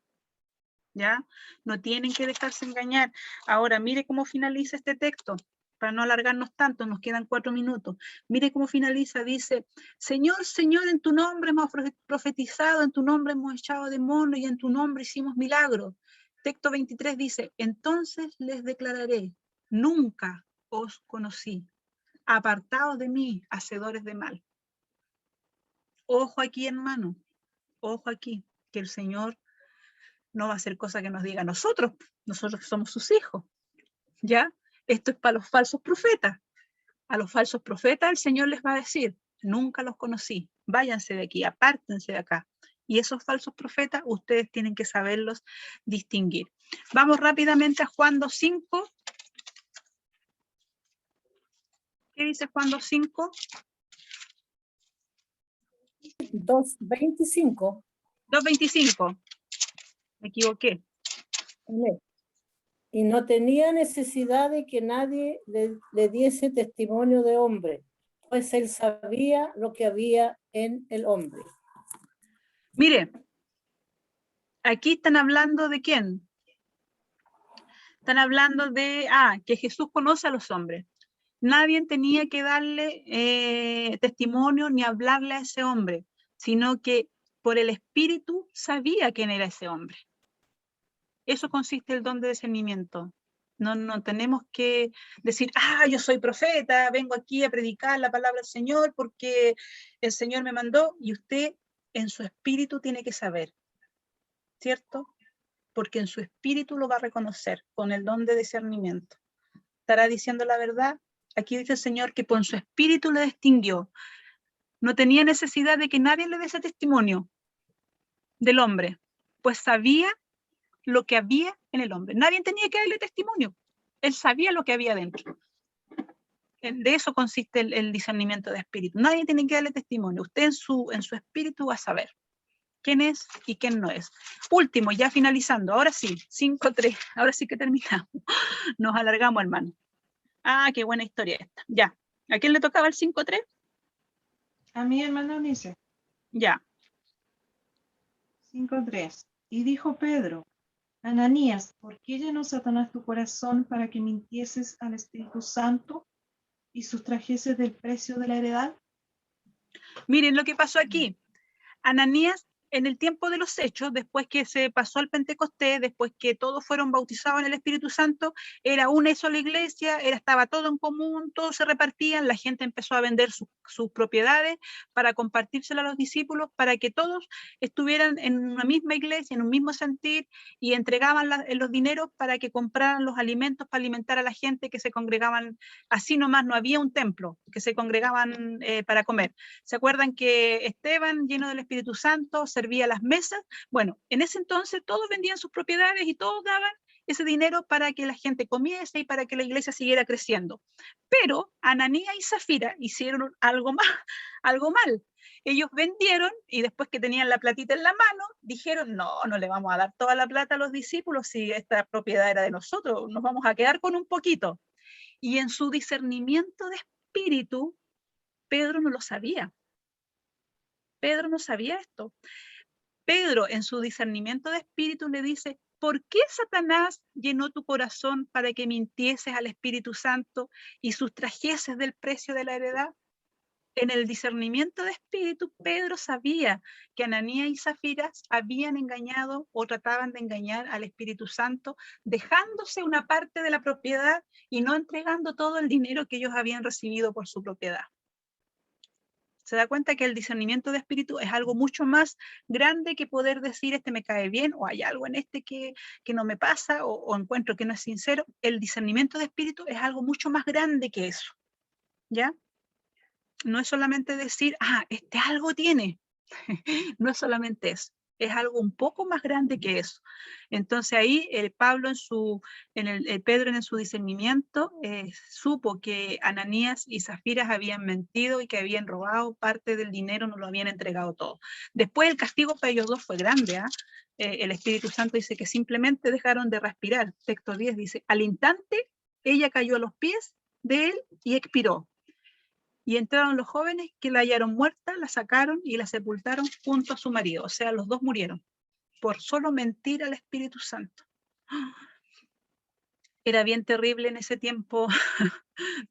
¿Ya? No tienen que dejarse engañar. Ahora, mire cómo finaliza este texto, para no alargarnos tanto, nos quedan 4 minutos. Mire cómo finaliza, dice, Señor, Señor, en tu nombre hemos profetizado, en tu nombre hemos echado demonios y en tu nombre hicimos milagros. Texto 23 dice, entonces les declararé, nunca os conocí, apartados de mí, hacedores de mal. Ojo aquí, hermano, ojo aquí, que el Señor no va a hacer cosa que nos diga a nosotros somos sus hijos, ¿ya? Esto es para los falsos profetas. A los falsos profetas el Señor les va a decir, nunca los conocí, váyanse de aquí, apártense de acá. Y esos falsos profetas ustedes tienen que saberlos distinguir. Vamos rápidamente a Juan 2:5. ¿Qué dice Juan 2:5? 2:25. 2:25. Me equivoqué. Y no tenía necesidad de que nadie le diese testimonio de hombre, pues él sabía lo que había en el hombre. Mire, aquí están hablando de quién. Están hablando de, que Jesús conoce a los hombres. Nadie tenía que darle testimonio ni hablarle a ese hombre, sino que por el Espíritu sabía quién era ese hombre. Eso consiste el don de discernimiento. No tenemos que decir, yo soy profeta, vengo aquí a predicar la palabra del Señor porque el Señor me mandó, y usted en su espíritu tiene que saber, ¿cierto? Porque en su espíritu lo va a reconocer con el don de discernimiento. ¿Estará diciendo la verdad? Aquí dice el Señor que con su espíritu le distinguió. No tenía necesidad de que nadie le diese testimonio del hombre, pues sabía lo que había en el hombre. Nadie tenía que darle testimonio. Él sabía lo que había dentro. De eso consiste el discernimiento de espíritu. Nadie tiene que darle testimonio. Usted en su espíritu va a saber quién es y quién no es. Último, ya finalizando. Ahora sí, 5:3. Ahora sí que terminamos. Nos alargamos, hermano. Qué buena historia esta. Ya. ¿A quién le tocaba el 5:3? A mí, hermano Unice. Ya. 5:3. Y dijo Pedro, Ananías, ¿por qué llenó Satanás tu corazón para que mintieses al Espíritu Santo y sustrajeses del precio de la heredad? Miren lo que pasó aquí. Ananías, en el tiempo de los hechos, después que se pasó al Pentecostés, después que todos fueron bautizados en el Espíritu Santo, era una sola iglesia, estaba todo en común, todos se repartían, la gente empezó a vender sus propiedades para compartírselo a los discípulos, para que todos estuvieran en una misma iglesia, en un mismo sentir, y entregaban los dineros para que compraran los alimentos para alimentar a la gente que se congregaban. Así nomás, no había un templo, que se congregaban para comer. ¿Se acuerdan que Esteban, lleno del Espíritu Santo, servía las mesas? Bueno, en ese entonces todos vendían sus propiedades y todos daban ese dinero para que la gente comiese y para que la iglesia siguiera creciendo. Pero Ananías y Zafira hicieron algo mal. Ellos vendieron y después que tenían la platita en la mano, dijeron, no le vamos a dar toda la plata a los discípulos si esta propiedad era de nosotros, nos vamos a quedar con un poquito. Y en su discernimiento de espíritu, Pedro no lo sabía. Pedro no sabía esto. Pedro, en su discernimiento de espíritu, le dice, ¿por qué Satanás llenó tu corazón para que mintieses al Espíritu Santo y sustrajeses del precio de la heredad? En el discernimiento de espíritu, Pedro sabía que Ananías y Zafira habían engañado o trataban de engañar al Espíritu Santo, dejándose una parte de la propiedad y no entregando todo el dinero que ellos habían recibido por su propiedad. Se da cuenta que el discernimiento de espíritu es algo mucho más grande que poder decir, este me cae bien, o hay algo en este que no me pasa, o encuentro que no es sincero. El discernimiento de espíritu es algo mucho más grande que eso, ¿ya? No es solamente decir, este algo tiene. No es solamente eso. es algo un poco más grande que eso. Entonces ahí el Pedro en su discernimiento supo que Ananías y Zafiras habían mentido y que habían robado parte del dinero, no lo habían entregado todo. Después el castigo para ellos dos fue grande, el Espíritu Santo dice que simplemente dejaron de respirar. Texto 10 dice, al instante ella cayó a los pies de él y expiró. Y entraron los jóvenes que la hallaron muerta, la sacaron y la sepultaron junto a su marido. O sea, los dos murieron por solo mentir al Espíritu Santo. Era bien terrible en ese tiempo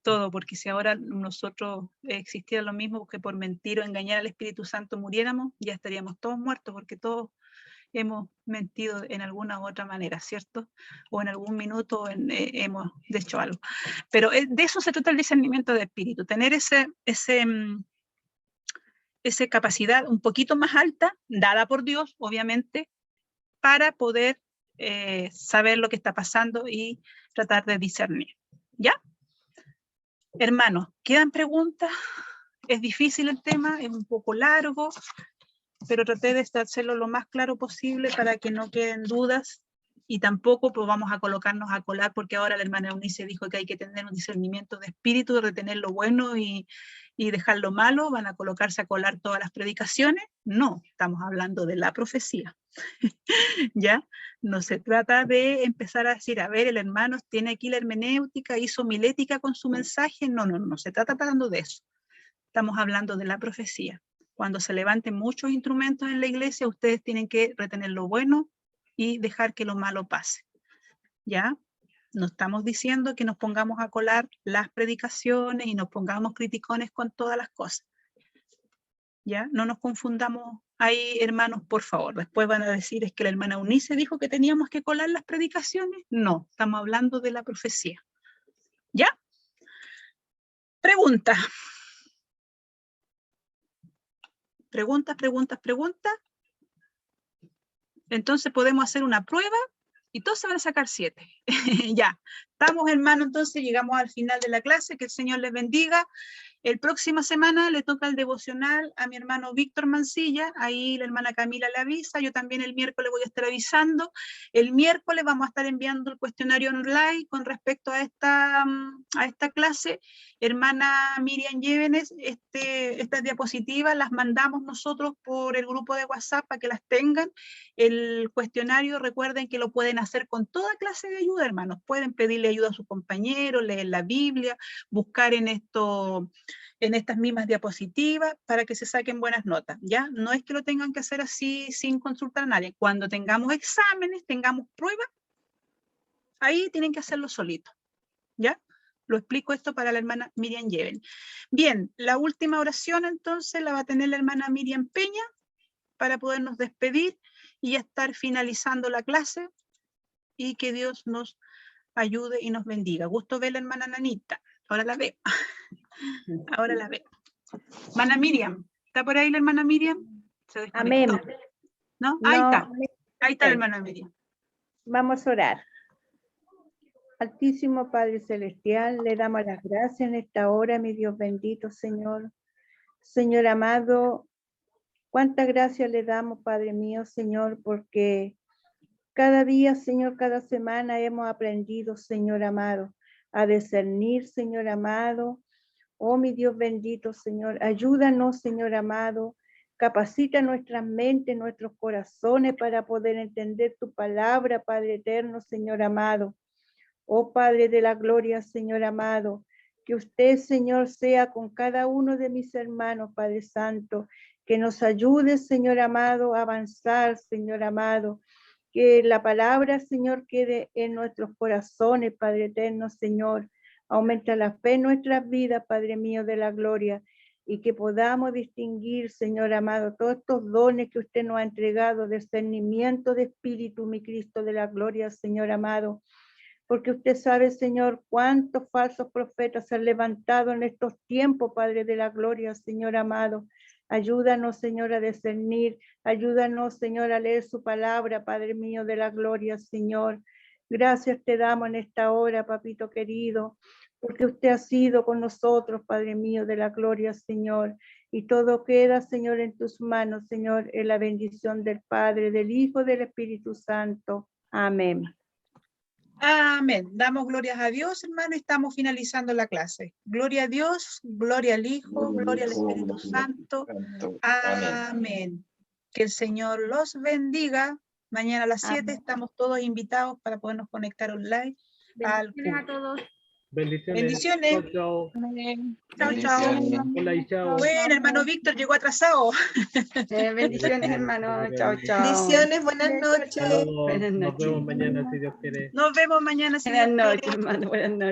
todo, porque si ahora nosotros existiera lo mismo que por mentir o engañar al Espíritu Santo muriéramos, ya estaríamos todos muertos, porque todos hemos mentido en alguna u otra manera, ¿cierto? O en algún minuto hemos hecho algo. Pero de eso se trata el discernimiento de espíritu, tener esa capacidad un poquito más alta, dada por Dios, obviamente, para poder saber lo que está pasando y tratar de discernir. ¿Ya? Hermanos, ¿quedan preguntas? Es difícil el tema, es un poco largo, pero traté de hacerlo lo más claro posible para que no queden dudas y tampoco pues, vamos a colocarnos a colar porque ahora la hermana Eunice dijo que hay que tener un discernimiento de espíritu, de retener lo bueno y dejar lo malo, van a colocarse a colar todas las predicaciones. No, estamos hablando de la profecía. ¿Ya? No se trata de empezar a decir, a ver, el hermano tiene aquí la hermenéutica, hizo homilética con su mensaje. No se trata hablando de eso. Estamos hablando de la profecía. Cuando se levanten muchos instrumentos en la iglesia, ustedes tienen que retener lo bueno y dejar que lo malo pase. ¿Ya? No estamos diciendo que nos pongamos a colar las predicaciones y nos pongamos criticones con todas las cosas. ¿Ya? No nos confundamos ahí, hermanos, por favor. Después van a decir, es que la hermana Eunice dijo que teníamos que colar las predicaciones. No, estamos hablando de la profecía. ¿Ya? Pregunta. Preguntas. Entonces podemos hacer una prueba y todos se van a sacar 7. Ya, estamos hermanos, entonces llegamos al final de la clase, que el Señor les bendiga. El próxima semana le toca el devocional a mi hermano Víctor Mancilla, ahí la hermana Camila le avisa, yo también el miércoles voy a estar avisando. El miércoles vamos a estar enviando el cuestionario online con respecto a esta clase. Hermana Miriam Llévenes, estas diapositivas las mandamos nosotros por el grupo de WhatsApp para que las tengan. El cuestionario, recuerden que lo pueden hacer con toda clase de ayuda, hermanos. Pueden pedirle ayuda a sus compañeros, leer la Biblia, buscar en estas mismas diapositivas para que se saquen buenas notas, ¿ya? No es que lo tengan que hacer así sin consultar a nadie. Cuando tengamos exámenes, tengamos pruebas, ahí tienen que hacerlo solito, ¿ya? Lo explico esto para la hermana Miriam Lleven. Bien, la última oración entonces la va a tener la hermana Miriam Peña para podernos despedir y ya estar finalizando la clase y que Dios nos ayude y nos bendiga. Gusto ver la hermana Nanita. Ahora la veo. Ahora la veo. Hermana Miriam, ¿está por ahí la hermana Miriam? Se desconectó. Amén. ¿No? Ahí No, está. Ahí está la hermana Miriam. Vamos a orar. Altísimo Padre Celestial, le damos las gracias en esta hora, mi Dios bendito, Señor. Señor amado, cuánta gracia le damos, Padre mío, Señor, porque cada día, Señor, cada semana hemos aprendido, Señor amado, a discernir, Señor amado. Oh, mi Dios bendito, Señor, ayúdanos, Señor amado, capacita nuestras mentes, nuestros corazones para poder entender tu palabra, Padre eterno, Señor amado. Oh, Padre de la gloria, Señor amado, que usted, Señor, sea con cada uno de mis hermanos, Padre Santo, que nos ayude, Señor amado, a avanzar, Señor amado, que la palabra, Señor, quede en nuestros corazones, Padre eterno, Señor. Aumenta la fe en nuestras vidas, Padre mío de la gloria, y que podamos distinguir, Señor amado, todos estos dones que usted nos ha entregado, discernimiento de espíritu, mi Cristo de la gloria, Señor amado, porque usted sabe, Señor, cuántos falsos profetas se han levantado en estos tiempos, Padre de la gloria, Señor amado. Ayúdanos, Señor, a discernir, ayúdanos, Señor, a leer su palabra, Padre mío de la gloria, Señor. Gracias te damos en esta hora, papito querido, porque usted ha sido con nosotros, Padre mío de la gloria, Señor. Y todo queda, Señor, en tus manos, Señor, en la bendición del Padre, del Hijo, del Espíritu Santo. Amén. Amén. Damos glorias a Dios, hermano, y estamos finalizando la clase. Gloria a Dios, gloria al Hijo, gloria al Espíritu Santo. Amén. Que el Señor los bendiga. Mañana a las 7 Amén. estamos todos invitados para podernos conectar online al Bendiciones a culto. todos. Bendiciones. Bendiciones. Chao, chao. Amén. Chao, chao. Bendiciones. Hola y chao. Bueno, hermano Víctor llegó atrasado. Bendiciones, hermano. Chao, chao. Bendiciones, buenas noches. Saludos. Buenas Nos noches. vemos mañana si Dios quiere. Nos vemos mañana. Si Buenas Dios quiere. noches, hermano. Buenas noches.